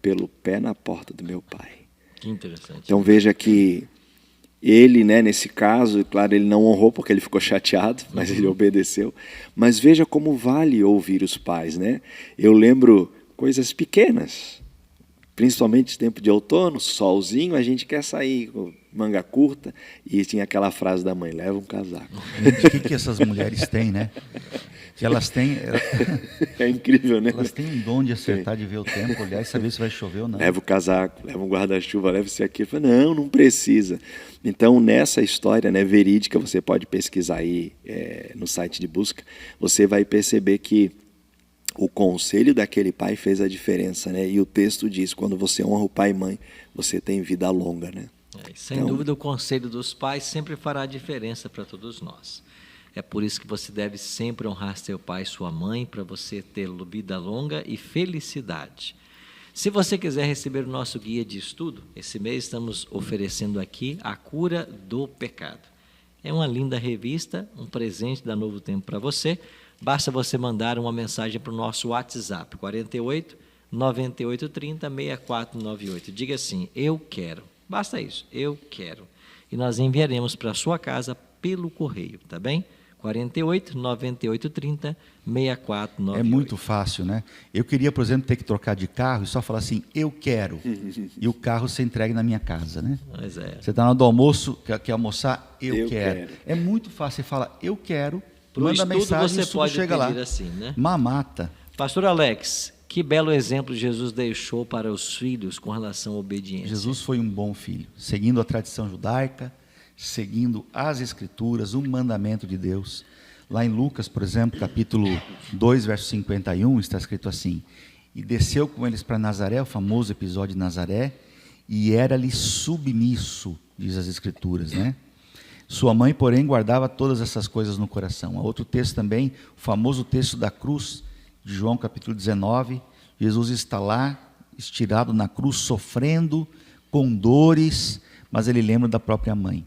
pelo pé na porta do meu pai. Que interessante. Então veja que ele, né, nesse caso, claro, ele não honrou porque ele ficou chateado, mas ele obedeceu. Mas veja como vale ouvir os pais, né? Eu lembro coisas pequenas, principalmente tempo de outono, solzinho, a gente quer sair com manga curta, e tinha aquela frase da mãe, leva um casaco. Gente, o que essas mulheres têm, né? Que elas têm... É incrível, né? Elas têm um dom de acertar, de ver o tempo, olhar e saber se vai chover ou não. Leva o casaco, leva um guarda-chuva, leva isso aqui. Falo, não precisa. Então, nessa história, né, verídica, você pode pesquisar aí no site de busca, você vai perceber que o conselho daquele pai fez a diferença, né? E o texto diz, quando você honra o pai e mãe, você tem vida longa, né? Sem dúvida, o conselho dos pais sempre fará a diferença para todos nós. É por isso que você deve sempre honrar seu pai e sua mãe, para você ter vida longa e felicidade. Se você quiser receber o nosso guia de estudo, esse mês estamos oferecendo aqui A Cura do Pecado. É uma linda revista, um presente da Novo Tempo para você. Basta você mandar uma mensagem para o nosso WhatsApp, 48 9830 6498. Diga assim, eu quero. Basta isso, eu quero. E nós enviaremos para a sua casa pelo correio, tá bem? 48 9830 6498. É muito fácil, né? Eu queria, por exemplo, ter que trocar de carro e só falar assim, eu quero. E o carro ser entregue na minha casa, né? Pois é. Você está na hora do almoço, quer almoçar? Eu quero. quero. É muito fácil, você fala, eu quero, Pro manda estudo mensagem, você o estudo pode chega lá. pedir assim, né? Mamata. Pastor Alex, que belo exemplo Jesus deixou para os filhos com relação à obediência. Jesus foi um bom filho, seguindo a tradição judaica, seguindo as Escrituras, o mandamento de Deus. Lá em Lucas, por exemplo, capítulo 2, verso 51, está escrito assim, e desceu com eles para Nazaré, o famoso episódio de Nazaré, e era-lhe submisso, diz as Escrituras, né? Sua mãe, porém, guardava todas essas coisas no coração. Há outro texto também, o famoso texto da cruz, de João capítulo 19, Jesus está lá, estirado na cruz, sofrendo, com dores, mas ele lembra da própria mãe.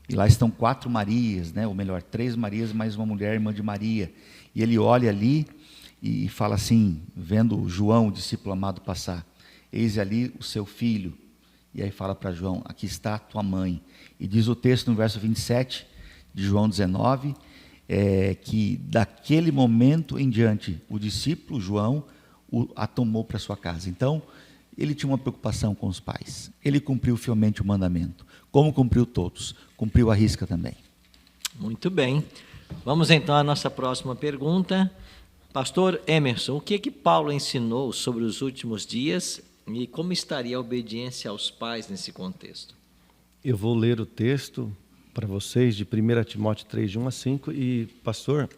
E lá estão 4 Marias, né? Ou melhor, 3 Marias mais uma mulher, irmã de Maria. E ele olha ali e fala assim, vendo João, o discípulo amado, passar, eis ali o seu filho. E aí fala para João, aqui está a tua mãe. E diz o texto no verso 27 de João 19, que daquele momento em diante, o discípulo João a tomou para sua casa. Então, ele tinha uma preocupação com os pais. Ele cumpriu fielmente o mandamento. Como cumpriu todos? Cumpriu a risca também. Muito bem. Vamos então à nossa próxima pergunta. Pastor Emerson, o que Paulo ensinou sobre os últimos dias e como estaria a obediência aos pais nesse contexto? Eu vou ler o texto para vocês de 1 Timóteo 3, de 1 a 5. E, pastor,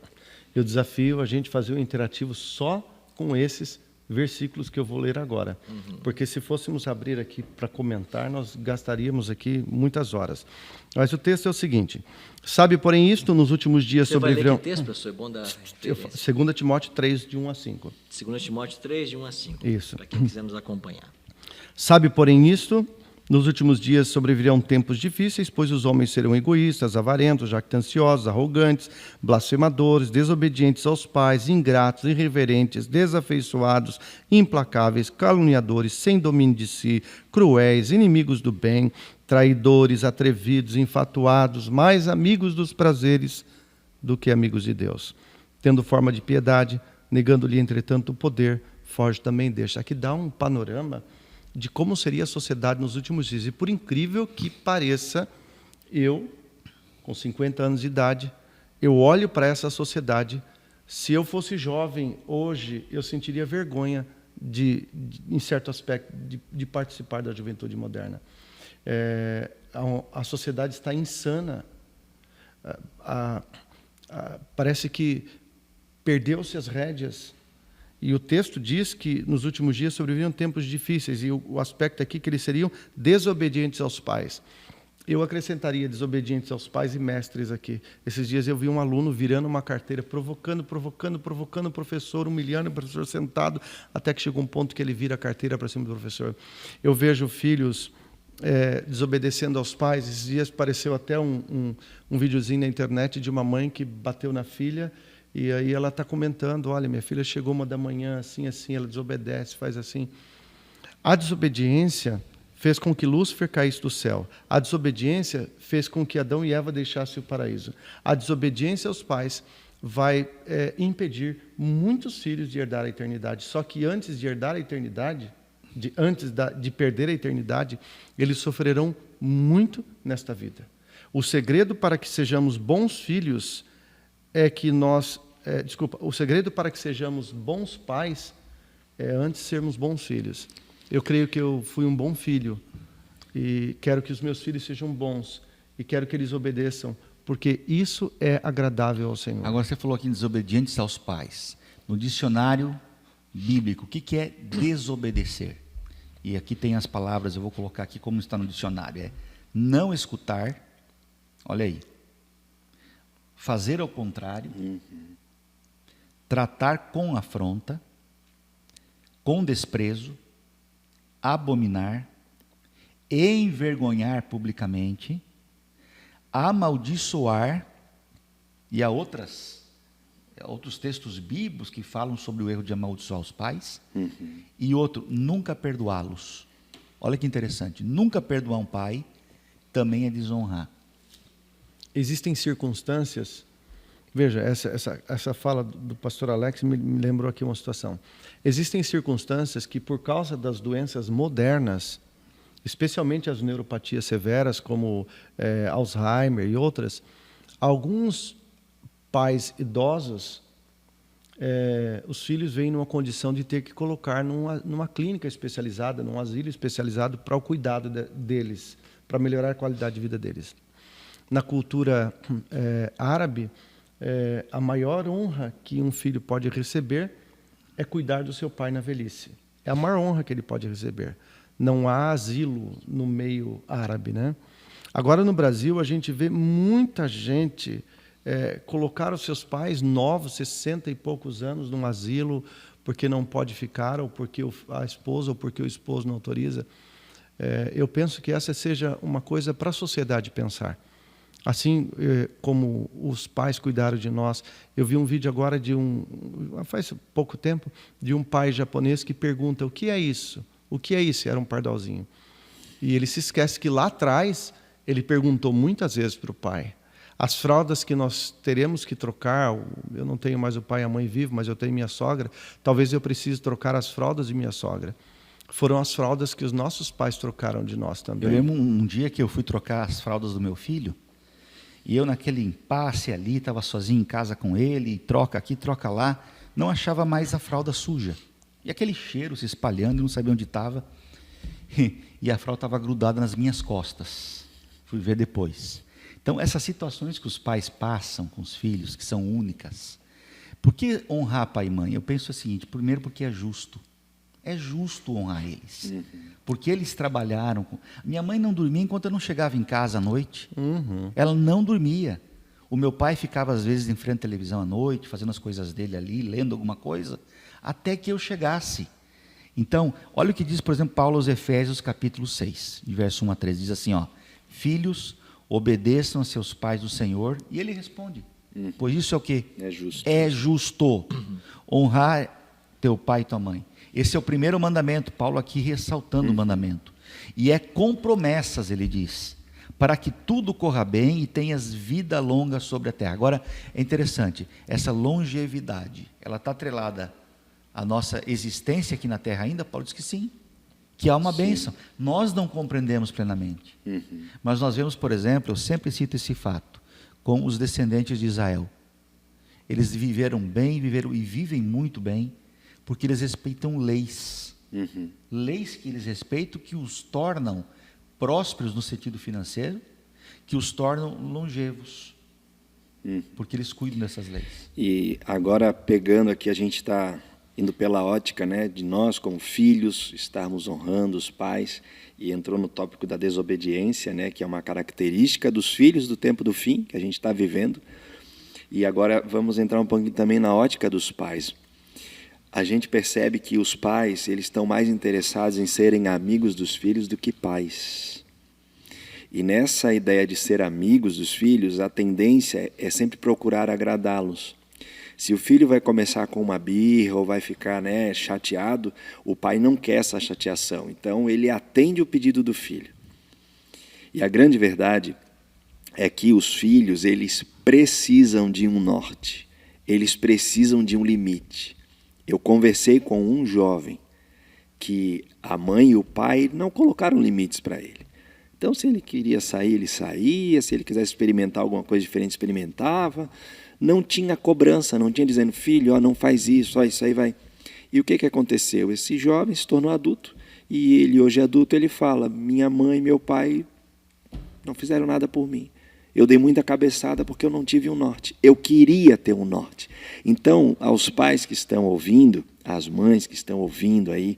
eu desafio a gente fazer um interativo só com esses versículos que eu vou ler agora. Porque se fôssemos abrir aqui para comentar, nós gastaríamos aqui muitas horas. Mas o texto é o seguinte: sabe, porém, isto nos últimos dias Você vai ler sobrevirão... que texto, professor? É bom dar 2 Timóteo 3, de 1 a 5. 2 Timóteo 3, de 1 a 5. Isso. Para quem quiser nos acompanhar. Sabe, porém, isto, nos últimos dias sobrevirão tempos difíceis, pois os homens serão egoístas, avarentos, jactanciosos, arrogantes, blasfemadores, desobedientes aos pais, ingratos, irreverentes, desafeiçoados, implacáveis, caluniadores, sem domínio de si, cruéis, inimigos do bem, traidores, atrevidos, infatuados, mais amigos dos prazeres do que amigos de Deus. Tendo forma de piedade, negando-lhe, entretanto, o poder, foge também deste. Aqui dá um panorama de como seria a sociedade nos últimos dias. E por incrível que pareça, eu, com 50 anos de idade, eu olho para essa sociedade. Se eu fosse jovem hoje, eu sentiria vergonha em certo aspecto, de participar da juventude moderna. A sociedade está insana. Parece que perdeu-se as rédeas. E o texto diz que nos últimos dias sobreviveriam tempos difíceis, e o aspecto aqui que eles seriam desobedientes aos pais. Eu acrescentaria desobedientes aos pais e mestres aqui. Esses dias eu vi um aluno virando uma carteira, provocando o professor, humilhando o professor sentado, até que chegou um ponto que ele vira a carteira para cima do professor. Eu vejo filhos desobedecendo aos pais. Esses dias apareceu até um videozinho na internet de uma mãe que bateu na filha. E aí ela está comentando: olha, minha filha chegou 1h, assim, ela desobedece, faz assim. A desobediência fez com que Lúcifer caísse do céu. A desobediência fez com que Adão e Eva deixassem o paraíso. A desobediência aos pais vai impedir muitos filhos de herdar a eternidade. Só que antes de herdar a eternidade, de perder a eternidade, eles sofrerão muito nesta vida. O segredo para que sejamos bons filhos é que o segredo para que sejamos bons pais é antes sermos bons filhos. Eu creio que eu fui um bom filho e quero que os meus filhos sejam bons e quero que eles obedeçam, porque isso é agradável ao Senhor. Agora você falou aqui em desobedientes aos pais. No dicionário bíblico, o que é desobedecer? E aqui tem as palavras, eu vou colocar aqui como está no dicionário. É não escutar, olha aí, fazer ao contrário, tratar com afronta, com desprezo, abominar, envergonhar publicamente, amaldiçoar, e há outros textos bíblicos que falam sobre o erro de amaldiçoar os pais, e outro, nunca perdoá-los. Olha que interessante, nunca perdoar um pai também é desonrar. Existem circunstâncias, veja, essa fala do pastor Alex me lembrou aqui uma situação. Existem circunstâncias que, por causa das doenças modernas, especialmente as neuropatias severas, como Alzheimer e outras, alguns pais idosos, os filhos vêm numa condição de ter que colocar numa clínica especializada, num asilo especializado para o cuidado deles, para melhorar a qualidade de vida deles. Na cultura árabe, a maior honra que um filho pode receber é cuidar do seu pai na velhice. É a maior honra que ele pode receber. Não há asilo no meio árabe, né? Agora, no Brasil, a gente vê muita gente colocar os seus pais novos, 60 e poucos anos, num asilo, porque não pode ficar, ou porque a esposa, ou porque o esposo não autoriza. Eu penso que essa seja uma coisa para a sociedade pensar. Assim como os pais cuidaram de nós. Eu vi um vídeo agora faz pouco tempo, de um pai japonês que pergunta: o que é isso? O que é isso? Era um pardalzinho. E ele se esquece que lá atrás ele perguntou muitas vezes para o pai: as fraldas que nós teremos que trocar, eu não tenho mais o pai e a mãe vivos, mas eu tenho minha sogra, talvez eu precise trocar as fraldas de minha sogra. Foram as fraldas que os nossos pais trocaram de nós também. Eu lembro um dia que eu fui trocar as fraldas do meu filho, E eu naquele impasse ali, estava sozinho em casa com ele, troca aqui, troca lá, não achava mais a fralda suja. E aquele cheiro se espalhando, eu não sabia onde estava. E a fralda estava grudada nas minhas costas. Fui ver depois. Então, essas situações que os pais passam com os filhos, que são únicas. Por que honrar pai e mãe? Eu penso o seguinte: primeiro, porque é justo. É justo honrar eles. Porque eles trabalharam. Minha mãe não dormia enquanto eu não chegava em casa à noite. Ela não dormia. O meu pai ficava, às vezes, em frente à televisão à noite, fazendo as coisas dele ali, lendo alguma coisa, até que eu chegasse. Então, olha o que diz, por exemplo, Paulo aos Efésios, capítulo 6, de verso 1 a 13. Diz assim, ó: filhos, obedeçam a seus pais do Senhor. E ele responde, pois isso é o quê? É justo. É justo honrar teu pai e tua mãe. Esse é o primeiro mandamento, Paulo aqui ressaltando o mandamento. E é com promessas, ele diz, para que tudo corra bem e tenhas vida longa sobre a terra. Agora, é interessante, essa longevidade, ela está atrelada à nossa existência aqui na terra ainda? Paulo diz que sim, que há uma bênção. Nós não compreendemos plenamente. Mas nós vemos, por exemplo, eu sempre cito esse fato, com os descendentes de Israel. Eles viveram bem, viveram e vivem muito bem, porque eles respeitam leis. Leis que eles respeitam, que os tornam prósperos no sentido financeiro, que os tornam longevos, porque eles cuidam dessas leis. E agora, pegando aqui, a gente está indo pela ótica, né, de nós como filhos, estarmos honrando os pais, e entrou no tópico da desobediência, né, que é uma característica dos filhos do tempo do fim, que a gente está vivendo. E agora vamos entrar um pouquinho também na ótica dos pais. A gente percebe que os pais, eles estão mais interessados em serem amigos dos filhos do que pais. E nessa ideia de ser amigos dos filhos, a tendência é sempre procurar agradá-los. Se o filho vai começar com uma birra ou vai ficar, né, chateado, o pai não quer essa chateação. Então, ele atende o pedido do filho. E a grande verdade é que os filhos, eles precisam de um norte. Eles precisam de um limite. Eu conversei com um jovem que a mãe e o pai não colocaram limites para ele. Então, se ele queria sair, ele saía. Se ele quisesse experimentar alguma coisa diferente, experimentava. Não tinha cobrança, não tinha dizendo, filho, ó, não faz isso, ó, isso aí vai. E o que aconteceu? Esse jovem se tornou adulto. E ele, hoje adulto, ele fala, minha mãe e meu pai não fizeram nada por mim. Eu dei muita cabeçada porque eu não tive um norte. Eu queria ter um norte. Então, aos pais que estão ouvindo, às mães que estão ouvindo aí,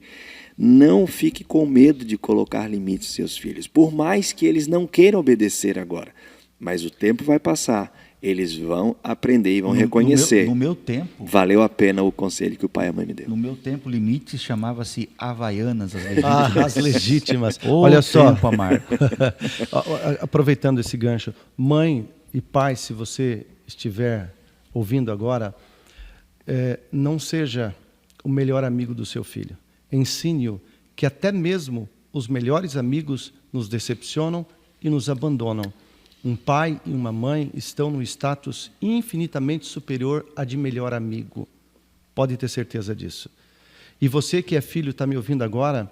não fique com medo de colocar limites aos seus filhos. Por mais que eles não queiram obedecer agora. Mas o tempo vai passar. Eles vão aprender e vão reconhecer. No meu tempo... Valeu a pena o conselho que o pai e a mãe me deu. No meu tempo, limite chamava-se Havaianas, as legítimas. As legítimas. Olha só. Tempo, Marco. Aproveitando esse gancho, mãe e pai, se você estiver ouvindo agora, não seja o melhor amigo do seu filho. Ensine-o que até mesmo os melhores amigos nos decepcionam e nos abandonam. Um pai e uma mãe estão no status infinitamente superior a de melhor amigo. Pode ter certeza disso. E você que é filho, está me ouvindo agora,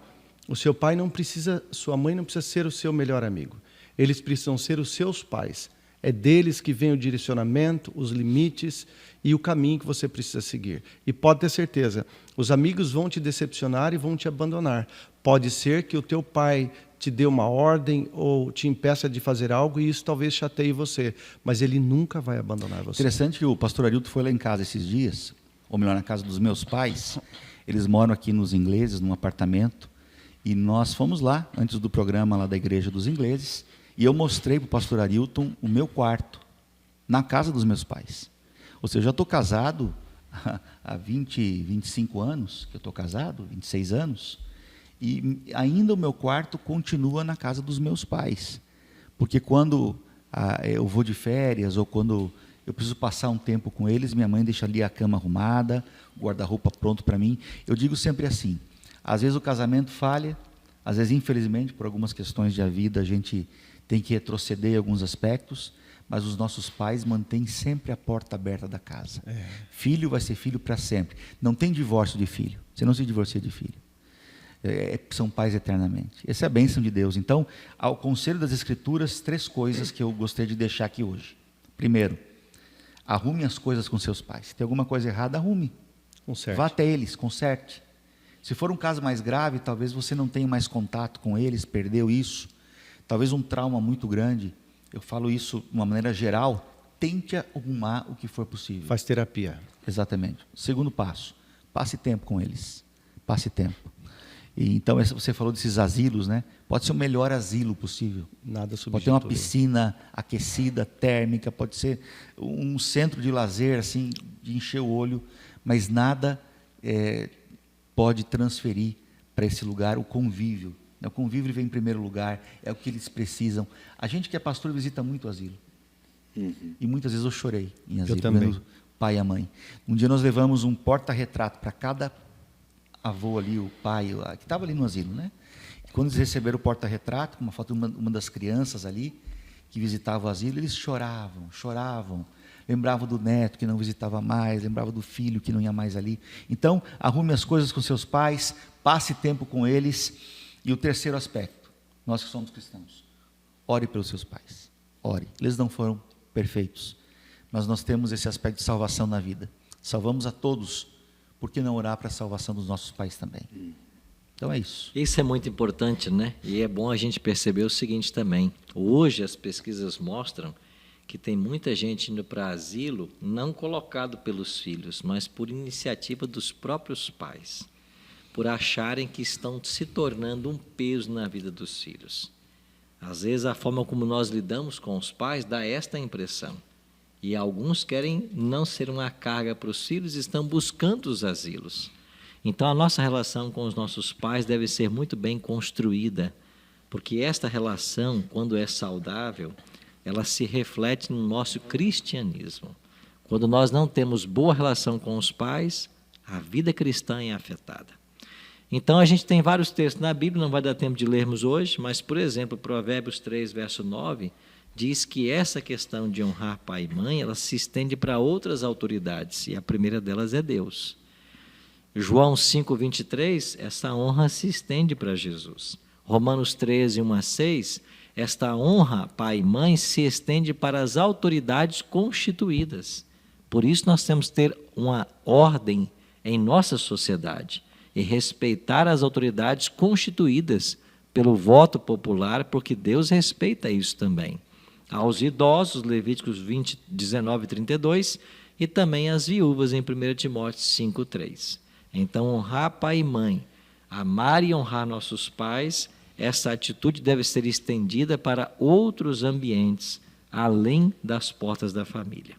o seu pai não precisa, sua mãe não precisa ser o seu melhor amigo. Eles precisam ser os seus pais. É deles que vem o direcionamento, os limites e o caminho que você precisa seguir. E pode ter certeza, os amigos vão te decepcionar e vão te abandonar. Pode ser que o teu pai te dê uma ordem ou te impeça de fazer algo e isso talvez chateie você, mas ele nunca vai abandonar você. Interessante que o pastor Arilton foi lá em casa esses dias, ou melhor, na casa dos meus pais. Eles moram aqui nos ingleses, num apartamento, e nós fomos lá, antes do programa lá da igreja dos ingleses, e eu mostrei para o pastor Arilton o meu quarto, na casa dos meus pais. Ou seja, eu já estou casado há 25 anos, que eu estou casado, 26 anos, e ainda o meu quarto continua na casa dos meus pais. Porque quando eu vou de férias ou quando eu preciso passar um tempo com eles, minha mãe deixa ali a cama arrumada, o guarda-roupa pronto para mim. Eu digo sempre assim, às vezes o casamento falha, às vezes, infelizmente, por algumas questões da vida, a gente tem que retroceder em alguns aspectos, mas os nossos pais mantêm sempre a porta aberta da casa. Filho vai ser filho para sempre. Não tem divórcio de filho. Você não se divorcia de filho. São pais eternamente. Essa é a bênção de Deus. Então, ao conselho das Escrituras, 3 coisas que eu gostaria de deixar aqui hoje. Primeiro, arrume as coisas com seus pais. Se tem alguma coisa errada, arrume. Conserte. Vá até eles, conserte. Se for um caso mais grave, talvez você não tenha mais contato com eles, perdeu isso. Talvez um trauma muito grande. Eu falo isso de uma maneira geral. Tente arrumar o que for possível. Faz terapia. Exatamente. Segundo passo, passe tempo com eles. Passe tempo. E, então, você falou desses asilos, né? Pode ser o melhor asilo possível. Nada substitui. Pode ter uma piscina aquecida, térmica, pode ser um centro de lazer, assim, de encher o olho, mas nada pode transferir para esse lugar o convívio. O convívio vem em primeiro lugar, é o que eles precisam. A gente que é pastor visita muito o asilo. E muitas vezes eu chorei em asilo, também. vendo o pai e a mãe. Um dia nós levamos um porta-retrato para cada avô ali, o pai, que estava ali no asilo, né? E quando eles receberam o porta-retrato, com uma foto de uma das crianças ali, que visitava o asilo, eles choravam. Lembravam do neto que não visitava mais, lembravam do filho que não ia mais ali. Então, arrume as coisas com seus pais, passe tempo com eles. E o terceiro aspecto, nós que somos cristãos, ore pelos seus pais. Ore. Eles não foram perfeitos, mas nós temos esse aspecto de salvação na vida. Salvamos a todos, por que não orar para a salvação dos nossos pais também? Então é isso. Isso é muito importante, né? E é bom a gente perceber o seguinte também. Hoje as pesquisas mostram que tem muita gente indo para asilo não colocado pelos filhos, mas por iniciativa dos próprios pais, por acharem que estão se tornando um peso na vida dos filhos. Às vezes a forma como nós lidamos com os pais dá esta impressão. E alguns querem não ser uma carga para os filhos e estão buscando os asilos. Então a nossa relação com os nossos pais deve ser muito bem construída, porque esta relação, quando é saudável, ela se reflete no nosso cristianismo. Quando nós não temos boa relação com os pais, a vida cristã é afetada. Então a gente tem vários textos na Bíblia, não vai dar tempo de lermos hoje, mas, por exemplo, Provérbios 3, verso 9, diz que essa questão de honrar pai e mãe, ela se estende para outras autoridades, e a primeira delas é Deus. João 5, 23, essa honra se estende para Jesus. Romanos 13, 1 a 6, esta honra, pai e mãe, se estende para as autoridades constituídas. Por isso nós temos que ter uma ordem em nossa sociedade e respeitar as autoridades constituídas pelo voto popular, porque Deus respeita isso também. Aos idosos, Levíticos 20, 19 e 32, e também às viúvas, em 1 Timóteo 5, 3. Então, honrar pai e mãe, amar e honrar nossos pais, essa atitude deve ser estendida para outros ambientes, além das portas da família.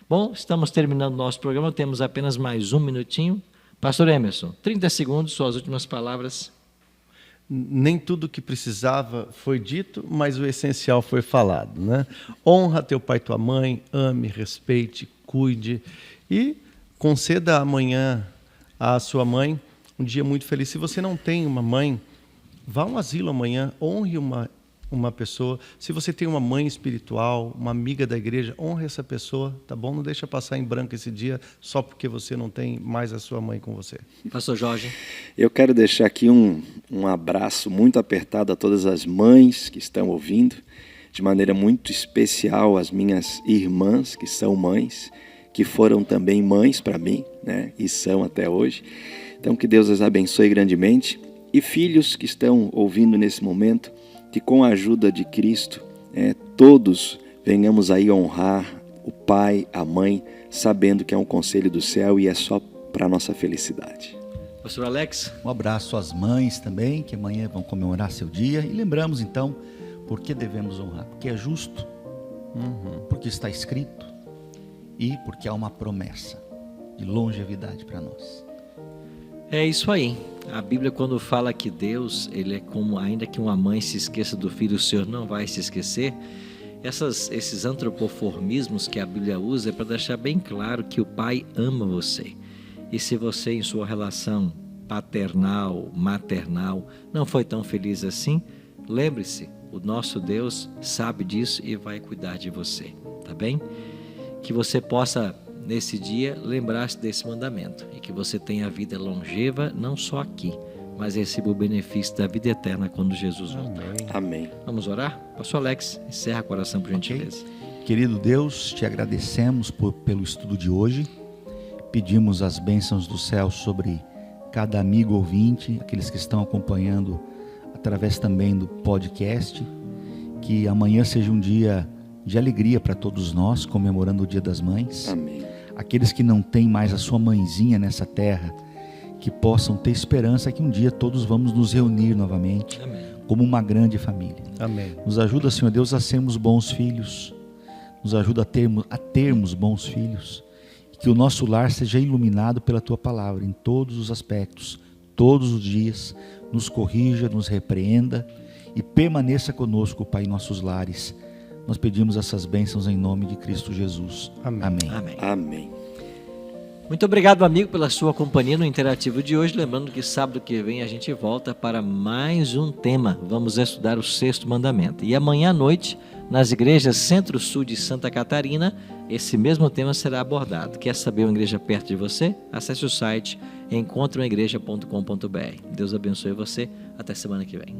Bom, estamos terminando o nosso programa, temos apenas mais um minutinho. Pastor Emerson, 30 segundos, suas últimas palavras. Nem tudo que precisava foi dito, mas o essencial foi falado, né? Honra teu pai e tua mãe, ame, respeite, cuide e conceda amanhã à sua mãe um dia muito feliz. Se você não tem uma mãe, vá a um asilo amanhã, honre uma pessoa. Se você tem uma mãe espiritual, uma amiga da igreja, honre essa pessoa, tá bom? Não deixa passar em branco esse dia só porque você não tem mais a sua mãe com você. Pastor Jorge. Eu quero deixar aqui um abraço muito apertado a todas as mães que estão ouvindo, de maneira muito especial as minhas irmãs que são mães, que foram também mães para mim, né? E são até hoje. Então que Deus as abençoe grandemente. E filhos que estão ouvindo nesse momento, que com a ajuda de Cristo, todos venhamos aí honrar o pai, a mãe, sabendo que é um conselho do céu e é só para a nossa felicidade. Pastor Alex. Um abraço às mães também, que amanhã vão comemorar seu dia. E lembramos então, por que devemos honrar? Porque é justo, porque está escrito e porque há uma promessa de longevidade para nós. É isso aí. A Bíblia, quando fala que Deus, ele é como, ainda que uma mãe se esqueça do filho, o Senhor não vai se esquecer. Esses antropoformismos que a Bíblia usa é para deixar bem claro que o pai ama você. E se você, em sua relação paternal, maternal, não foi tão feliz assim, lembre-se, o nosso Deus sabe disso e vai cuidar de você, tá bem? Que você possa, nesse dia, lembrar-se desse mandamento e que você tenha a vida longeva, não só aqui, mas receba o benefício da vida eterna quando Jesus voltar. Amém. Vamos orar? Pastor Alex, encerra a oração por gentileza. Querido Deus, te agradecemos pelo estudo de hoje. Pedimos as bênçãos do céu sobre cada amigo ouvinte, aqueles que estão acompanhando através também do podcast. Que amanhã seja um dia de alegria para todos nós, comemorando o Dia das Mães. Amém. Aqueles que não têm mais a sua mãezinha nessa terra, que possam ter esperança que um dia todos vamos nos reunir novamente. Amém. Como uma grande família. Amém. Nos ajuda, Senhor Deus, a sermos bons filhos. Nos ajuda a termos bons filhos. Que o nosso lar seja iluminado pela Tua palavra em todos os aspectos, todos os dias. Nos corrija, nos repreenda e permaneça conosco, Pai, em nossos lares. Nós pedimos essas bênçãos em nome de Cristo Jesus. Amém. Amém. Amém. Amém. Muito obrigado, amigo, pela sua companhia no Interativo de hoje. Lembrando que sábado que vem a gente volta para mais um tema. Vamos estudar o 6º mandamento. E amanhã à noite, nas igrejas Centro-Sul de Santa Catarina, esse mesmo tema será abordado. Quer saber uma igreja perto de você? Acesse o site encontreumaigreja.com.br. Deus abençoe você. Até semana que vem.